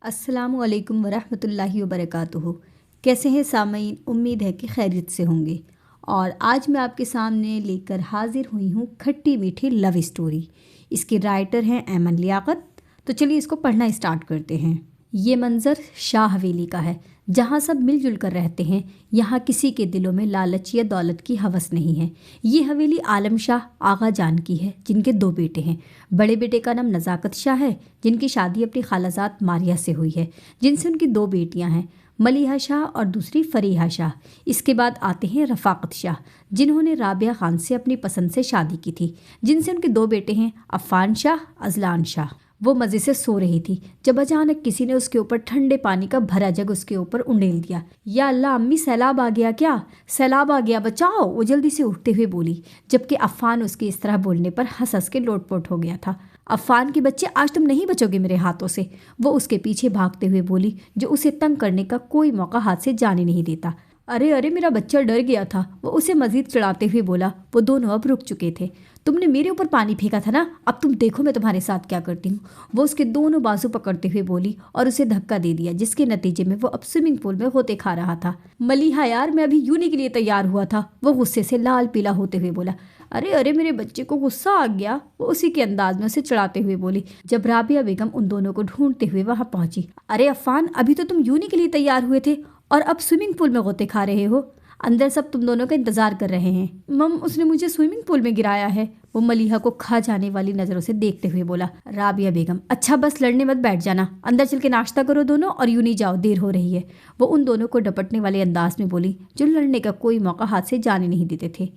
अस्सलामु अलैकुम वरहमतुल्लाहि वबरकातुहू। कैसे हैं सामईन? उम्मीद है कि खैरियत से होंगे। और आज मैं आपके सामने लेकर हाजिर हुई हूँ खट्टी मीठी लव स्टोरी। इसके राइटर हैं ऐमन लियाकत। तो चलिए इसको पढ़ना स्टार्ट करते हैं। ये मंज़र शाह हवेली का है, जहाँ सब मिलजुल कर रहते हैं। यहाँ किसी के दिलों में लालच या दौलत की हवस नहीं है। ये हवेली आलम शाह आगा जान की है, जिनके 2 बेटे हैं। बड़े बेटे का नाम नज़ाकत शाह है, जिनकी शादी अपनी खालाजात मारिया से हुई है, जिनसे उनकी 2 बेटियां हैं, मलिहा शाह और दूसरी फरीहा शाह। इसके बाद आते हैं रफ़ाकत शाह, जिन्होंने राबिया खान से अपनी पसंद से शादी की थी, जिनसे उनके 2 बेटे हैं, अफ़ान शाह, अज़लान शाह। वो मज़े से सो रही थी जब अचानक किसी ने उसके ऊपर ठंडे पानी का भरा जग उसके ऊपर उंडेल दिया। या अल्लाह अम्मी, सैलाब आ गया क्या? सैलाब आ गया, बचाओ! वो जल्दी से उठते हुए बोली, जबकि अफ़ान उसके इस तरह बोलने पर हंस हंस के लोटपोट हो गया था। अफ़ान के बच्चे, आज तुम नहीं बचोगे मेरे हाथों से, वो उसके पीछे भागते हुए बोली, जो उसे तंग करने का कोई मौका हाथ से जाने नहीं देता। अरे अरे, मेरा बच्चा डर गया था, वो उसे मज़ीद चिढ़ाते हुए बोला। वो दोनों अब रुक चुके थे। तुमने मेरे ऊपर पानी फेंका था ना, अब तुम देखो मैं तुम्हारे साथ क्या करती हूँ, वो उसके दोनों बाजू पकड़ते हुए बोली और उसे धक्का दे दिया, जिसके नतीजे में वो अब स्विमिंग पूल में होते खा रहा था। मलिहा यार, मैं अभी यूनी के लिए तैयार हुआ था, वो गुस्से से लाल पीला होते हुए बोला। अरे अरे, मेरे बच्चे को गुस्सा आ गया, वो उसी के अंदाज में उसे चढ़ाते हुए बोली, जब राबिया बेगम उन दोनों को ढूंढते हुए वहाँ पहुंची। अरे अफ़ान, अभी तो तुम यूनी के लिए तैयार हुए थे और अब स्विमिंग पूल में गोते खा रहे हो। अंदर सब तुम दोनों का इंतजार कर रहे हैं। मम, उसने मुझे स्विमिंग पूल में गिराया है, वो मलिहा को खा जाने वाली नजरों से देखते हुए बोला। राबिया बेगम, अच्छा बस लड़ने मत बैठ जाना, अंदर चल के नाश्ता करो दोनों और यूं नहीं जाओ, देर हो रही है, वो उन दोनों को डपटने वाले अंदाज में बोली, जो लड़ने का कोई मौका हाथ से जाने नहीं देते थे।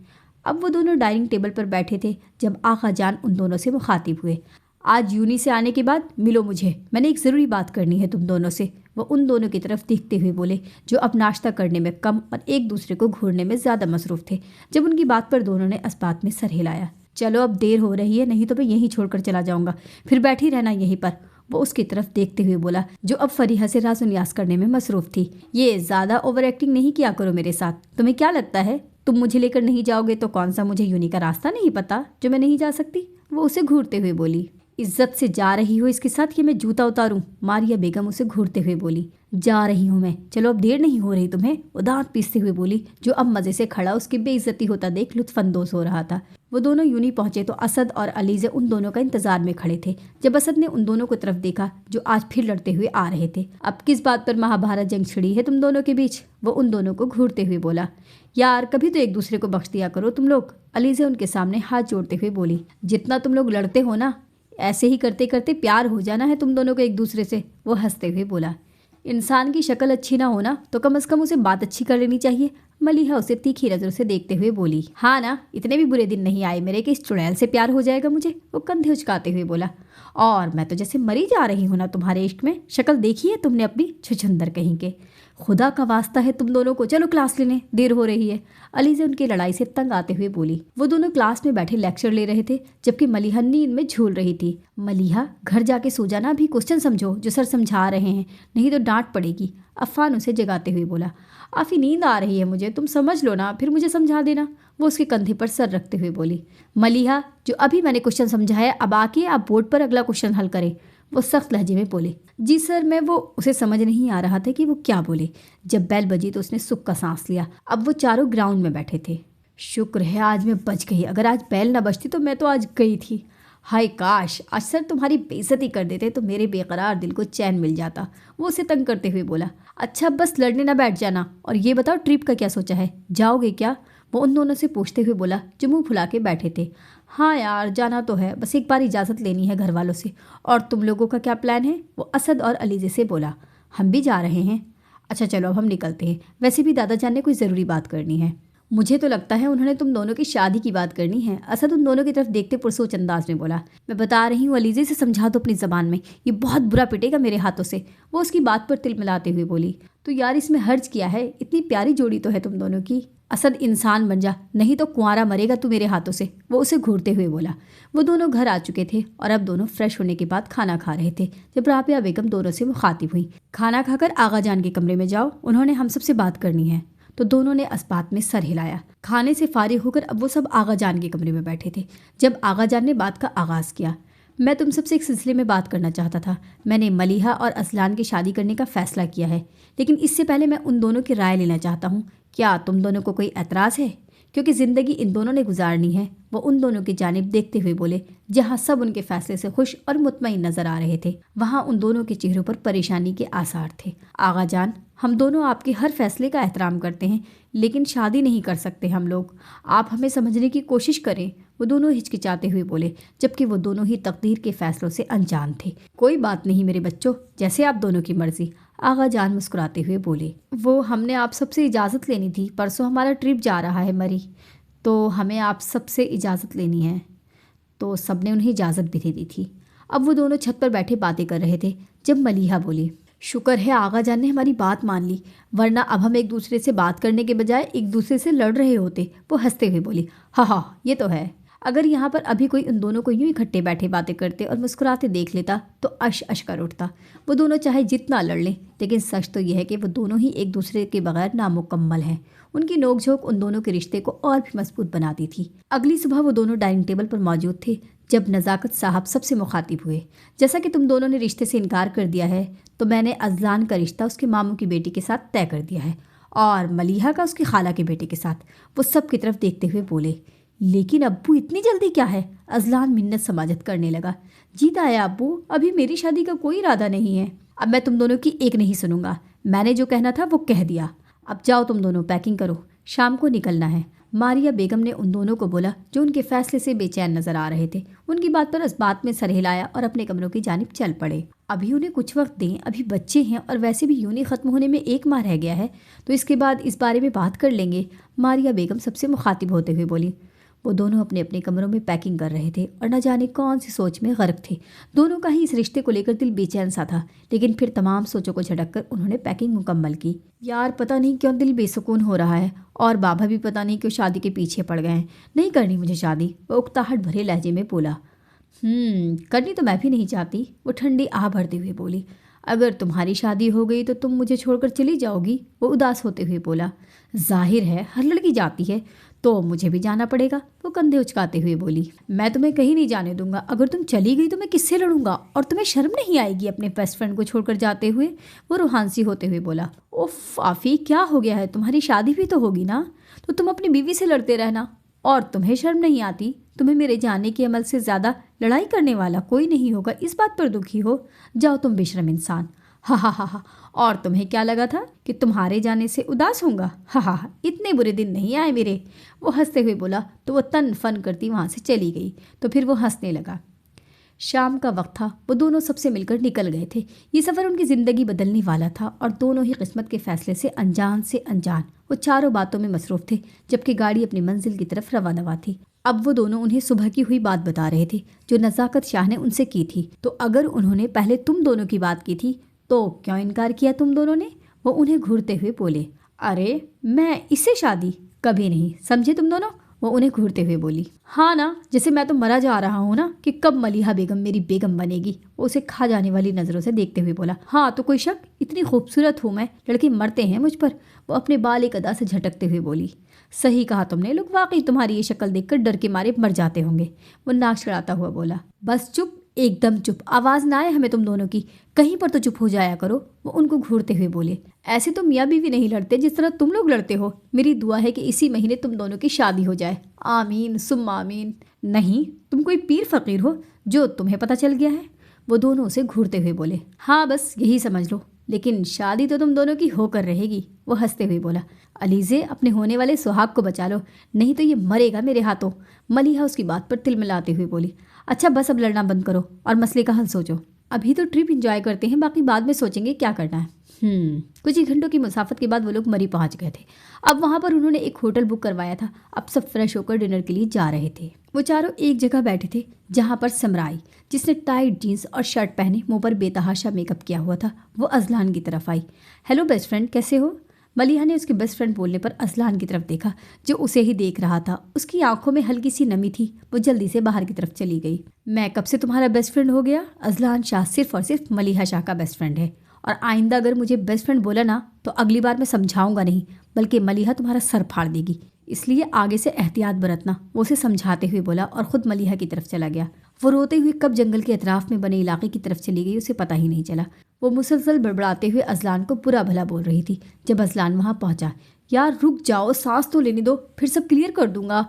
अब वो दोनों डाइनिंग टेबल पर बैठे थे जब आका जान उन दोनों से मुखातिब हुए। आज यूनी से आने के बाद मिलो मुझे, मैंने एक ज़रूरी बात करनी है तुम दोनों से, वो उन दोनों की तरफ देखते हुए बोले, जो अब नाश्ता करने में कम और एक दूसरे को घूरने में ज़्यादा मसरूफ़ थे। जब उनकी बात पर दोनों ने इस्बात में सर हिलाया। चलो अब देर हो रही है, नहीं तो मैं यहीं छोड़कर चला जाऊंगा, फिर बैठी रहना यहीं पर, वो उसकी तरफ देखते हुए बोला, जो अब फरीहा से राज़ न्यास करने में मसरूफ़ थी। ये ज़्यादा ओवर एक्टिंग नहीं किया करो मेरे साथ, तुम्हें क्या लगता है तुम मुझे लेकर नहीं जाओगे तो कौन सा मुझे यूनी का रास्ता नहीं पता जो मैं नहीं जा सकती, वो उसे घूरते हुए बोली। इज्जत से जा रही हो इसके साथ कि मैं जूता उतारूं, मारिया बेगम उसे घूरते हुए बोली। जा रही हूँ मैं, चलो अब देर नहीं हो रही तुम्हें, वो दांत पीसते हुए बोली, जो अब मज़े से खड़ा उसकी बेइज्जती होता देख लुत्फानंदोज़ हो रहा था। वो दोनों यूनी पहुंचे तो असद और अलीज़े उन दोनों का इंतजार में खड़े थे। जब असद ने उन दोनों को तरफ देखा जो आज फिर लड़ते हुए आ रहे थे, अब किस बात पर महाभारत जंग छिड़ी है तुम दोनों के बीच, वो उन दोनों को घूरते हुए बोला। यार कभी तो एक दूसरे को बख्श दिया करो तुम लोग, अलीज़े उनके सामने हाथ जोड़ते हुए बोली। जितना तुम लोग लड़ते हो ना, ऐसे ही करते करते प्यार हो जाना है तुम दोनों को एक दूसरे से, वो हंसते हुए बोला। इंसान की शक्ल अच्छी ना हो ना तो कम से कम उसे बात अच्छी कर लेनी चाहिए, मलिहा उसे तीखी नजरों से देखते हुए बोली। हाँ ना, इतने भी बुरे दिन नहीं आए मेरे कि इस चुड़ैल से प्यार हो जाएगा मुझे, वो कंधे उचकाते हुए बोला। और मैं तो जैसे मरी जा रही हूँ ना तुम्हारे इश्क में, शक्ल देखी है तुमने अपनी, छुछंदर कहीं के, खुदा का वास्ता है तुम दोनों को, चलो क्लास लेने, देर हो रही है, अलीज़े उनकी लड़ाई से तंग आते हुए बोली। वो दोनों क्लास में बैठे लेक्चर ले रहे थे, जबकि मलिहा नींद में झूल रही थी। मलिहा, घर जाके सो जाना, अभी क्वेश्चन समझो जो सर समझा रहे हैं, नहीं तो डांट पड़ेगी, अफ़ान उसे जगाते हुए बोला। आफी, नींद आ रही है मुझे, तुम समझ लो ना, फिर मुझे समझा देना, वो उसके कंधे पर सर रखते हुए बोली। मलिहा, जो अभी मैंने क्वेश्चन समझा है, अब आके आप बोर्ड पर अगला क्वेश्चन हल करें, वो सख्त लहजे में बोले। जी सर, मैं वो उसे समझ नहीं आ रहा था कि वो क्या बोले। जब बेल बजी तो उसने सुख का सांस लिया। अब वो चारों ग्राउंड में बैठे थे। शुक्र है आज मैं बच गई, अगर आज बेल ना बजती तो मैं तो आज गई थी। हाय काश आज सर तुम्हारी बेइज्जती कर देते तो मेरे बेकरार दिल को चैन मिल जाता, वो उसे तंग करते हुए बोला। अच्छा बस लड़ने ना बैठ जाना, और ये बताओ ट्रिप का क्या सोचा है, जाओगे क्या, वो उन दोनों से पूछते हुए बोला, जो मुँह फुला के बैठे थे। हाँ यार जाना तो है, बस एक बार इजाज़त लेनी है घर वालों से। और तुम लोगों का क्या प्लान है, वो असद और अलीज़े से बोला। हम भी जा रहे हैं। अच्छा चलो अब हम निकलते हैं, वैसे भी दादा जान ने कोई ज़रूरी बात करनी है। मुझे तो लगता है उन्होंने तुम दोनों की शादी की बात करनी है, असद उन दोनों की तरफ देखते पुरसोच अंदाज में बोला। मैं बता रही हूँ, अलीज़े से समझा दो अपनी ज़बान में, ये बहुत बुरा पिटेगा मेरे हाथों से, वो उसकी बात पर तिल मिलाते हुए बोली। तो यार इसमें हर्ज किया है, इतनी प्यारी जोड़ी तो है तुम दोनों की, असद इंसान बन जा, नहीं तो कुंवारा मरेगा तू मेरे हाथों से, वो उसे घूरते हुए बोला। वो दोनों घर आ चुके थे और अब दोनों फ्रेश होने के बाद खाना खा रहे थे, जब राबिया बेगम दोनों से मुखातिब हुई। खाना खाकर आगा जान के कमरे में जाओ, उन्होंने हम सबसे बात करनी है, तो दोनों ने इस्बात में सर हिलाया। खाने से फारिग होकर अब वो सब आगा जान के कमरे में बैठे थे, जब आगा जान ने बात का आगाज़ किया। मैं तुम सबसे एक सिलसिले में बात करना चाहता था। मैंने मलिहा और अजलान की शादी करने का फ़ैसला किया है, लेकिन इससे पहले मैं उन दोनों की राय लेना चाहता हूँ। क्या तुम दोनों को कोई एतराज़ है? क्योंकि ज़िंदगी इन दोनों ने गुजारनी है। वो उन दोनों की जानिब देखते हुए बोले, जहाँ सब उनके फैसले से खुश और मुतमईन नजर आ रहे थे, वहाँ उन दोनों के चेहरों पर परेशानी के आसार थे। आगा जान, हम दोनों आपके हर फैसले का एहतराम करते हैं, लेकिन शादी नहीं कर सकते हम लोग। आप हमें समझने की कोशिश करें। वो दोनों हिचकिचाते हुए बोले, जबकि वो दोनों ही तकदीर के फैसलों से अनजान थे। कोई बात नहीं मेरे बच्चों, जैसे आप दोनों की मर्जी, आगा जान मुस्कुराते हुए बोले। वो हमने आप सबसे इजाज़त लेनी थी। परसों हमारा ट्रिप जा रहा है मरी, तो हमें आप सबसे इजाज़त लेनी है। तो सबने उन्हें इजाज़त भी दे दी थी। अब वो दोनों छत पर बैठे बातें कर रहे थे जब मलिहा बोली, शुक्र है आगा जान ने हमारी बात मान ली, वरना अब हम एक दूसरे से बात करने के बजाय एक दूसरे से लड़ रहे होते। वो हंसते हुए बोली, हाँ हाँ ये तो है। अगर यहाँ पर अभी कोई उन दोनों को यूं इकट्ठे बैठे बातें करते और मुस्कुराते देख लेता तो अश अश कर उठता। वो दोनों चाहे जितना लड़ लें, लेकिन सच तो यह है कि वो दोनों ही एक दूसरे के बगैर नामुकम्मल हैं। उनकी नोकझोंक उन दोनों के रिश्ते को और भी मजबूत बनाती थी। अगली सुबह वो दोनों डाइनिंग टेबल पर मौजूद थे जब नज़ाकत साहब सबसे मुखातिब हुए। जैसा कि तुम दोनों ने रिश्ते से इनकार कर दिया है, तो मैंने अजलान का रिश्ता उसके मामू की बेटी के साथ तय कर दिया है, और मलिहा का उसकी खाला के बेटे के साथ। वो सब की तरफ देखते हुए बोले, लेकिन अब्बू इतनी जल्दी क्या है? अजलान मिन्नत समाजत करने लगा। जीता है अब्बू, अभी मेरी शादी का कोई इरादा नहीं है। अब मैं तुम दोनों की एक नहीं सुनूंगा। मैंने जो कहना था वो कह दिया। अब जाओ तुम दोनों, पैकिंग करो, शाम को निकलना है। मारिया बेगम ने उन दोनों को बोला जो उनके फैसले से बेचैन नजर आ रहे थे। उनकी बात पर इस बात में सर हिलाया और अपने कमरों की जानिब चल पड़े। अभी उन्हें कुछ वक्त दें, अभी बच्चे हैं और वैसे भी यूनी ख़त्म होने में एक माह रह गया है, तो इसके बाद इस बारे में बात कर लेंगे। मारिया बेगम सबसे मुखातिब होते हुए बोली। वो दोनों अपने अपने कमरों में पैकिंग कर रहे थे और न जाने कौन सी सोच में गर्क थे। दोनों का ही इस रिश्ते को लेकर दिल बेचैन सा था, लेकिन फिर तमाम सोचों को झटक कर उन्होंने पैकिंग मुकम्मल की। यार पता नहीं क्यों दिल बेसुकून हो रहा है, और बाबा भी पता नहीं क्यों शादी के पीछे पड़ गए हैं। नहीं करनी मुझे शादी, वो उकताहट भरे लहजे में बोला। करनी तो मैं भी नहीं चाहती, वो ठंडी आह भरते हुए बोली। अगर तुम्हारी शादी हो गई तो तुम मुझे छोड़कर चली जाओगी, वो उदास होते हुए बोला। जाहिर है हर लड़की जाती है, तो मुझे भी जाना पड़ेगा, वो कंधे उचकाते हुए बोली। मैं तुम्हें कहीं नहीं जाने दूंगा। अगर तुम चली गई तो मैं किससे लड़ूंगा? और तुम्हें शर्म नहीं आएगी अपने बेस्ट फ्रेंड को छोड़कर जाते हुए? वो रूहानसी होते हुए बोला। ओफ आफी, क्या हो गया है? तुम्हारी शादी भी तो होगी ना, तो तुम अपनी बीवी से लड़ते रहना। और तुम्हें शर्म नहीं आती? तुम्हें मेरे जाने के अमल से ज़्यादा लड़ाई करने वाला कोई नहीं होगा, इस बात पर दुखी हो? जाओ तुम बेशरम इंसान। हा हा हा हा। और तुम्हें क्या लगा था कि तुम्हारे जाने से उदास होऊंगा? हा हा हा, इतने बुरे दिन नहीं आए मेरे, वो हंसते हुए बोला। तो वो तन फन करती वहाँ से चली गई, तो फिर वो हंसने लगा। शाम का वक्त था, वो दोनों सबसे मिलकर निकल गए थे। ये सफ़र उनकी ज़िंदगी बदलने वाला था, और दोनों ही किस्मत के फैसले से अनजान वो चारों बातों में मसरूफ़ थे, जबकि गाड़ी अपनी मंजिल की तरफ रवाना थी। अब वो दोनों उन्हें सुबह की हुई बात बता रहे थे जो नज़ाकत शाह ने उनसे की थी। तो अगर उन्होंने पहले तुम दोनों की बात की थी तो क्यों इनकार किया तुम दोनों ने? वो उन्हें घूरते हुए बोले। अरे मैं इससे शादी कभी नहीं, समझे तुम दोनों? वो उन्हें घूरते हुए बोली। हाँ ना, जैसे मैं तो मरा जा रहा हूँ ना कि कब मलिहा बेगम मेरी बेगम बनेगी। वो उसे खा जाने वाली नज़रों से देखते हुए बोला। हाँ तो कोई शक? इतनी खूबसूरत हूँ मैं, लड़के मरते हैं मुझ पर। वो अपने बाल एक अदा से झटकते हुए बोली। सही कहा तुमने, लोग वाकई तुम्हारी ये शक्ल देखकर डर के मारे मर जाते होंगे। वो नाक चढ़ाता हुआ बोला। बस चुप, एकदम चुप, आवाज़ ना आए हमें तुम दोनों की, कहीं पर तो चुप हो जाया करो। वो उनको घूरते हुए बोले। ऐसे तो मियाँ बीवी नहीं लड़ते जिस तरह तुम लोग लड़ते हो। मेरी दुआ है कि इसी महीने तुम दोनों की शादी हो जाए। आमीन सुम्मा आमीन। नहीं, तुम कोई पीर फ़कीर हो जो तुम्हें पता चल गया है? वो दोनों उसे घूरते हुए बोले। हाँ बस यही समझ लो, लेकिन शादी तो तुम दोनों की होकर रहेगी। वो हंसते हुए बोला। अलीज़े, अपने होने वाले सुहाग को बचा लो, नहीं तो ये मरेगा मेरे हाथों। मलिहा उसकी बात पर तिलमिलाते हुए बोली। अच्छा बस अब लड़ना बंद करो और मसले का हल सोचो। अभी तो ट्रिप एंजॉय करते हैं, बाकी बाद में सोचेंगे क्या करना है। कुछ ही घंटों की मुसाफत के बाद वो लोग मरी पहुंच गए थे। अब वहां पर उन्होंने एक होटल बुक करवाया था। अब सब फ्रेश होकर डिनर के लिए जा रहे थे। वो चारों एक जगह बैठे थे जहां पर समराई, जिसने टाइट जीन्स और शर्ट पहने, मुंह पर बेतहाशा मेकअप किया हुआ था, वो अजलान की तरफ आई। हेलो बेस्ट फ्रेंड, कैसे हो? मलिहा ने उसके बेस्ट फ्रेंड बोलने पर अजलान की तरफ देखा, जो उसे ही देख रहा था। उसकी आंखों में हल्की सी नमी थी। वो जल्दी से बाहर की तरफ चली गई। मैं कब से तुम्हारा बेस्ट फ्रेंड हो गया? अजलान शाह सिर्फ और सिर्फ मलिहा शाह का बेस्ट फ्रेंड है, और आइंदा अगर मुझे बेस्ट फ्रेंड बोला ना तो अगली बार मैं समझाऊंगा नहीं, बल्कि मलिहा तुम्हारा सर फाड़ देगी। اس لیے آگے سے احتیاط برتنا، وہ اسے سمجھاتے ہوئے بولا اور خود ملیحہ کی طرف چلا گیا۔ وہ روتے ہوئے کب جنگل کے اطراف میں بنے علاقے کی طرف چلی گئی اسے پتہ ہی نہیں چلا۔ وہ مسلسل بڑبڑاتے ہوئے اذلان کو برا بھلا بول رہی تھی۔ جب اذلان وہاں پہنچا، یار رک جاؤ، سانس تو لینے دو، پھر سب کلیئر کر دوں گا۔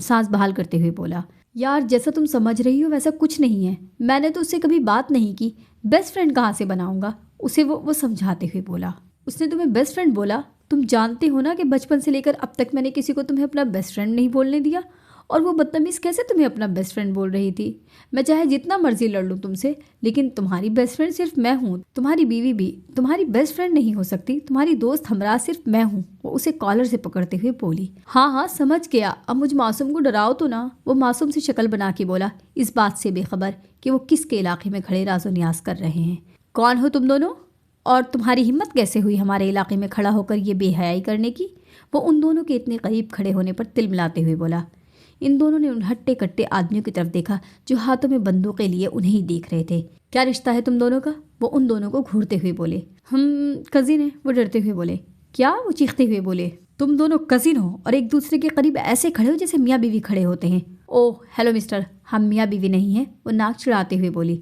سانس بحال کرتے ہوئے بولا، یار جیسا تم سمجھ رہی ہو ویسا کچھ نہیں ہے، میں نے تو اس سے کبھی بات نہیں کی، بیسٹ فرینڈ کہاں سے بناؤں گا اسے، وہ سمجھاتے ہوئے بولا۔ اس نے تمہیں بیسٹ فرینڈ بولا؟ تم جانتے ہو نا کہ بچپن سے لے کر اب تک میں نے کسی کو تمہیں اپنا بیسٹ فرینڈ نہیں بولنے دیا، اور وہ بدتمیز کیسے تمہیں اپنا بیسٹ فرینڈ بول رہی تھی؟ میں چاہے جتنا مرضی لڑ لوں تم سے، لیکن تمہاری بیسٹ فرینڈ صرف میں ہوں، تمہاری بیوی بھی تمہاری بیسٹ فرینڈ نہیں ہو سکتی، تمہاری دوست ہمراہ صرف میں ہوں۔ وہ اسے کالر سے پکڑتے ہوئے بولی۔ ہاں سمجھ گیا، اب مجھ معصوم کو ڈراؤ تو نا، وہ معصوم سی شکل بنا کے بولا، اس بات سے بے خبر کہ وہ کس کے علاقے میں کھڑے راز و نیاز کر رہے ہیں۔ کون ہو تم دونوں؟ اور تمہاری ہمت کیسے ہوئی ہمارے علاقے میں کھڑا ہو کر یہ بے حیائی کرنے کی؟ وہ ان دونوں کے اتنے قریب کھڑے ہونے پر تل ملاتے ہوئے بولا۔ ان دونوں نے ان ہٹے کٹے آدمیوں کی طرف دیکھا جو ہاتھوں میں بندوقیں لیے انہیں ہی دیکھ رہے تھے۔ کیا رشتہ ہے تم دونوں کا؟ وہ ان دونوں کو گھورتے ہوئے بولے۔ ہم کزن ہیں، وہ ڈرتے ہوئے بولے۔ کیا؟ وہ چیختے ہوئے بولے۔ تم دونوں کزن ہو اور ایک دوسرے کے قریب ایسے کھڑے ہو جیسے میاں بیوی کھڑے ہوتے ہیں۔ اوہ ہیلو مسٹر، ہم میاں بیوی نہیں ہیں، وہ ناک چڑھاتے ہوئے بولی۔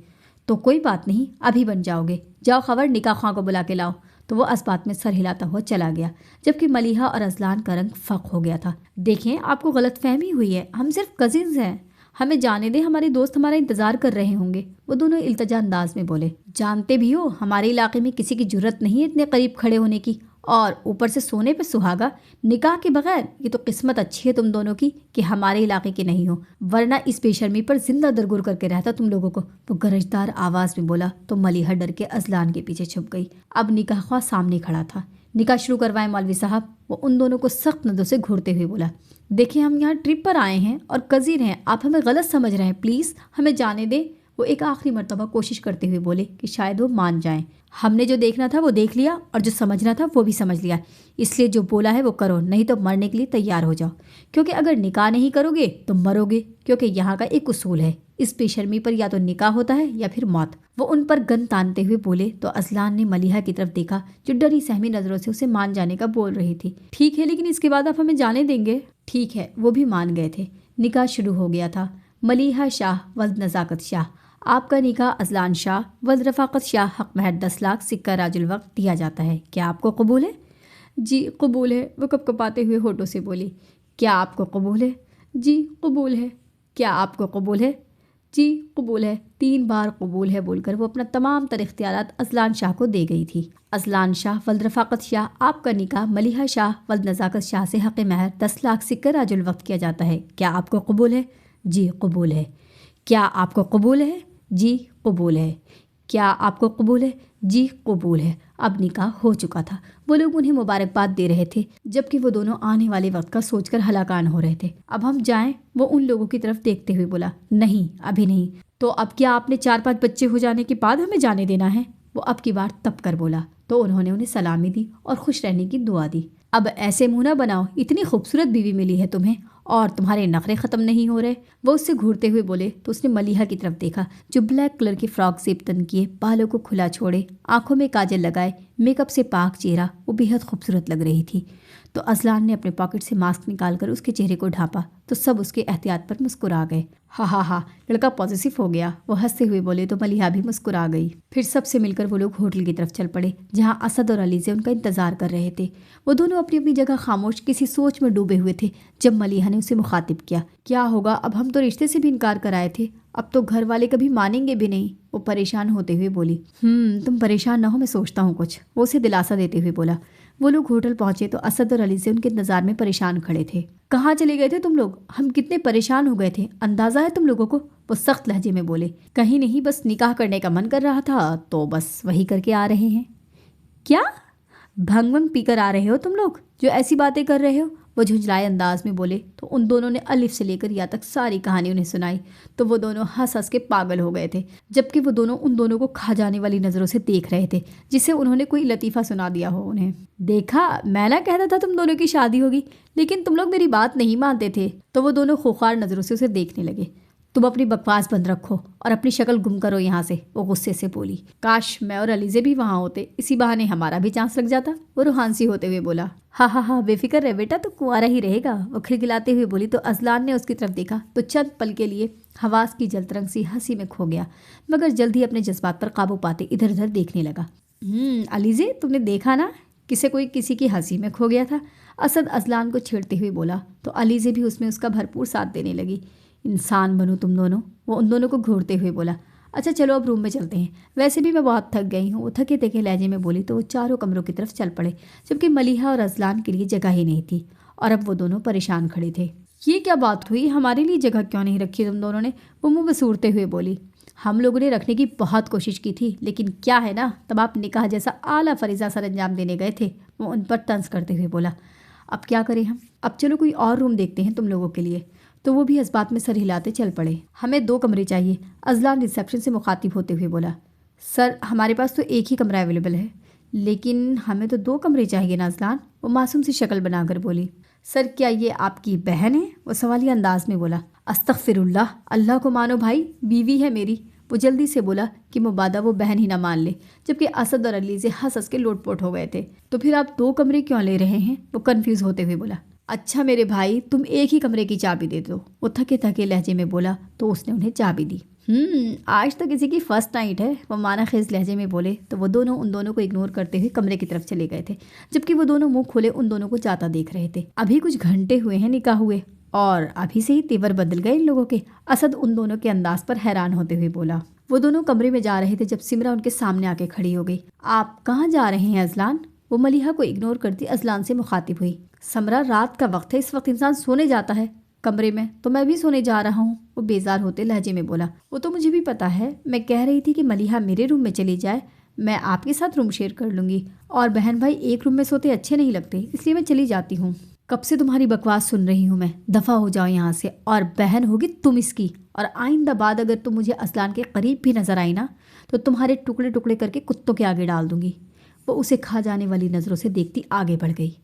تو کوئی بات نہیں، ابھی بن جاؤ گے، جاؤ خبر نکاح خواہ کو بلا کے لاؤ۔ تو وہ اس بات میں سر ہلاتا ہوا چلا گیا، جبکہ ملیحہ اور اذلان کا رنگ فق ہو گیا تھا۔ دیکھیں آپ کو غلط فہمی ہوئی ہے، ہم صرف کزنز ہیں، ہمیں جانے دیں، ہمارے دوست ہمارا انتظار کر رہے ہوں گے، وہ دونوں التجا انداز میں بولے۔ جانتے بھی ہو ہمارے علاقے میں کسی کی جرت نہیں ہے اتنے قریب کھڑے ہونے کی، اور اوپر سے سونے پہ سہاگا، نکاح کے بغیر۔ یہ تو قسمت اچھی ہے تم دونوں کی کہ ہمارے علاقے کے نہیں ہو، ورنہ اس بے شرمی پر زندہ درگور کر کے رہتا تم لوگوں کو، وہ گرجدار آواز میں بولا۔ تو ملیحہ ڈر کے اذلان کے پیچھے چھپ گئی۔ اب نکاح خواہ سامنے کھڑا تھا۔ نکاح شروع کروائیں مولوی صاحب، وہ ان دونوں کو سخت ندوں سے گھورتے ہوئے بولا۔ دیکھیں ہم یہاں ٹرپ پر آئے ہیں اور کزن ہیں، آپ ہمیں غلط سمجھ رہے ہیں، پلیز ہمیں جانے دیں۔ وہ ایک آخری مرتبہ کوشش کرتے ہوئے بولے کہ شاید وہ مان جائیں۔ ہم نے جو دیکھنا تھا وہ دیکھ لیا، اور جو سمجھنا تھا وہ بھی سمجھ لیا، اس لیے جو بولا ہے وہ کرو، نہیں تو مرنے کے لیے تیار ہو جاؤ، کیونکہ اگر نکاح نہیں کرو گے تو مرو گے، کیونکہ یہاں کا ایک اصول ہے، اس بے شرمی پر یا تو نکاح ہوتا ہے یا پھر موت۔ وہ ان پر گن تانتے ہوئے بولے تو اذلان نے ملیحہ کی طرف دیکھا جو ڈری سہمی نظروں سے اسے مان جانے کا بول رہی تھی۔ ٹھیک ہے، لیکن اس کے بعد آپ ہمیں جانے دیں گے؟ ٹھیک ہے، وہ بھی مان گئے تھے۔ نکاح شروع ہو گیا تھا۔ ملیحہ شاہ ولد نزاکت شاہ، آپ کا نکاح اذلان شاہ ولد رفاقت شاہ، حق مہر 10 لاکھ، سکہ راج الوقت دیا جاتا ہے، کیا آپ کو قبول ہے؟ جی قبول ہے، وہ کپ کپاتے ہوئے ہونٹوں سے بولی۔ کیا آپ کو قبول ہے؟ جی قبول ہے۔ کیا آپ کو قبول ہے؟ جی قبول ہے۔ 3 بار قبول ہے بول کر وہ اپنا تمام تر اختیارات اذلان شاہ کو دے گئی تھی۔ اذلان شاہ ولد رفاقت شاہ، آپ کا نکاح ملیحہ شاہ ولد نزاکت شاہ سے حق مہر 10 لاکھ سکہ راج الوقت کیا جاتا ہے، کیا آپ کو قبول ہے؟ جی قبول ہے۔ کیا آپ کو قبول ہے؟ جی قبول ہے۔ کیا آپ کو قبول ہے؟ جی قبول ہے۔ اب نکاح ہو چکا تھا۔ وہ لوگ انہیں مبارکباد دے رہے تھے، جبکہ وہ دونوں آنے والے وقت کا سوچ کر ہلاکان ہو رہے تھے۔ اب ہم جائیں؟ وہ ان لوگوں کی طرف دیکھتے ہوئے بولا۔ نہیں ابھی نہیں۔ تو اب کیا آپ نے 4-5 بچے ہو جانے کے بعد ہمیں جانے دینا ہے؟ وہ اب کی بار تپ کر بولا۔ تو انہوں نے انہیں سلامی دی اور خوش رہنے کی دعا دی۔ اب ایسے منہ نہ بناؤ، اتنی خوبصورت بیوی ملی ہے تمہیں اور تمہارے نخرے ختم نہیں ہو رہے، وہ اس سے گھورتے ہوئے بولے۔ تو اس نے ملیحہ کی طرف دیکھا جو بلیک کلر کی فراک زیب تن کیے، بالوں کو کھلا چھوڑے، آنکھوں میں کاجل لگائے، میک اپ سے پاک چہرہ، وہ بے حد خوبصورت لگ رہی تھی۔ تو اذلان نے اپنے پاکٹ سے ماسک نکال کر اس کے چہرے کو ڈھانپا تو سب اس کے احتیاط پر مسکرا گئے۔ ہاں لڑکا پازیٹیو ہو گیا، وہ ہنستے ہوئے بولے تو ملیحہ بھی مسکرا گئی۔ پھر سب سے مل کر وہ لوگ ہوٹل کی طرف چل پڑے جہاں اسد اور علیزے ان کا انتظار کر رہے تھے۔ وہ دونوں اپنی اپنی جگہ خاموش کسی سوچ میں ڈوبے ہوئے تھے جب ملیحہ نے اسے مخاطب کیا۔ کیا ہوگا؟ اب ہم تو رشتے سے بھی انکار کرائے تھے، اب تو گھر والے کبھی مانیں گے بھی نہیں، وہ پریشان ہوتے ہوئے بولی۔ تم پریشان نہ ہو، میں سوچتا ہوں کچھ، وہ اسے دلاسا دیتے ہوئے بولا۔ وہ لوگ ہوٹل پہنچے تو اسد اور علیزے ان کے انتظار میں پریشان کھڑے تھے۔ کہاں چلے گئے تھے تم لوگ؟ ہم کتنے پریشان ہو گئے تھے، اندازہ ہے تم لوگوں کو؟ وہ سخت لہجے میں بولے۔ کہیں نہیں، بس نکاح کرنے کا من کر رہا تھا تو بس وہی کر کے آ رہے ہیں۔ کیا بھنگ ونگ پی کر آ رہے ہو تم لوگ جو ایسی باتیں کر رہے ہو؟ وہ جھنجھلائے انداز میں بولے تو ان دونوں نے الف سے لے کر یا تک ساری کہانی انہیں سنائی تو وہ دونوں ہنس ہنس کے پاگل ہو گئے تھے، جبکہ وہ دونوں ان دونوں کو کھا جانے والی نظروں سے دیکھ رہے تھے جسے انہوں نے کوئی لطیفہ سنا دیا ہو انہیں۔ دیکھا، میں نہ کہتا تھا تم دونوں کی شادی ہوگی، لیکن تم لوگ میری بات نہیں مانتے تھے۔ تو وہ دونوں خوخار نظروں سے اسے دیکھنے لگے۔ तुम अपनी बकवास बंद रखो और अपनी शक्ल गुम करो यहाँ से, वो गुस्से से बोली। काश मैं और अलीज़े भी वहाँ होते, इसी बहाने हमारा भी चांस लग जाता, वो रूहानसी होते हुए बोला। हाँ हाँ हाँ, बेफिक्र रहे बेटा, तो कुंवारा ही रहेगा, वो खिलखिलाते हुए बोली। तो अजलान ने उसकी तरफ देखा तो चंद पल के लिए हवास की जलतरंग सी हंसी में खो गया, मगर जल्द ही अपने जज्बात पर काबू पाते इधर उधर देखने लगा। अलीज़े, तुमने देखा ना, किसे कोई किसी की हंसी में खो गया था, असद अजलान को छेड़ते हुए बोला। तो अलीज़े भी उसमें उसका भरपूर साथ देने लगी। इंसान बनो तुम दोनों, वो उन दोनों को घूरते हुए बोला। अच्छा चलो अब रूम में चलते हैं, वैसे भी मैं बहुत थक गई हूँ, वो थके थके लहजे में बोली। तो वो चारों कमरों की तरफ चल पड़े, जबकि मलिहा और अजलान के लिए जगह ही नहीं थी और अब वो दोनों परेशान खड़े थे। ये क्या बात हुई, हमारे लिए जगह क्यों नहीं रखी तुम दोनों ने, वो मुँह बसूरते हुए बोली। हम लोगों ने रखने की बहुत कोशिश की थी, लेकिन क्या है ना, तब आप निकाह जैसा आला फरीजा सर अंजाम देने गए थे, वो उन पर तंज करते हुए बोला। अब क्या करें हम, अब चलो कोई और रूम देखते हैं तुम लोगों के लिए। तो वो भी इस बात में सर हिलाते चल पड़े। हमें 2 कमरे चाहिए, अजलान रिसेप्शन से मुखातिब होते हुए बोला। सर हमारे पास तो एक ही कमरा अवेलेबल है, लेकिन हमें तो 2 कमरे चाहिए ना अजलान, वो मासूम सी शक्ल बनाकर बोली। सर क्या ये आपकी बहन है, वो सवालिया अंदाज में बोला। अस्तगफिरुल्लाह, अल्लाह को मानो भाई, बीवी है मेरी, वो जल्दी से बोला कि मुबादा वो बहन ही ना मान ले, जबकि असद और अलीज़े हंस हंस के लोटपोट हो गए थे। तो फिर आप 2 कमरे क्यों ले रहे हैं, वो कन्फ्यूज़ होते हुए बोला। अच्छा मेरे भाई, तुम एक ही कमरे की चाबी दे दो, वो थके थके लहजे में बोला। तो उसने उन्हें चाबी दी। आज तो किसी की फर्स्ट नाइट है, वो माना खेज लहजे में बोले। तो वो दोनों उन दोनों को इग्नोर करते हुए कमरे की तरफ चले गए थे, जबकि वो दोनों मुंह खोले उन दोनों को जाता देख रहे थे। अभी कुछ घंटे हुए हैं निकाह हुए और अभी से ही तेवर बदल गए इन लोगों के, असद उन दोनों के अंदाज पर हैरान होते हुए बोला। वो दोनों कमरे में जा रहे थे जब सिमरा उनके सामने आके खड़ी हो गई। आप कहाँ जा रहे हैं अजलान, वो मलिहा को इग्नोर करती अजलान से मुखातिब हुई। समरा, रात का वक्त है, इस वक्त इंसान सोने जाता है कमरे में, तो मैं भी सोने जा रहा हूँ, वो बेजार होते लहजे में बोला। वो तो मुझे भी पता है, मैं कह रही थी कि मलिहा मेरे रूम में चली जाए, मैं आपके साथ रूम शेयर कर लूँगी, और बहन भाई एक रूम में सोते अच्छे नहीं लगते, इसलिए मैं चली जाती हूँ। कब से तुम्हारी बकवास सुन रही हूँ मैं, दफ़ा हो जाओ यहाँ से, और बहन होगी तुम इसकी, और आइंदा बाद अगर तुम मुझे अजलान के करीब भी नज़र आई ना, तो तुम्हारे टुकड़े टुकड़े करके कुत्तों के आगे डाल दूँगी। वो उसे खा जाने वाली नज़रों से देखती आगे बढ़ गई।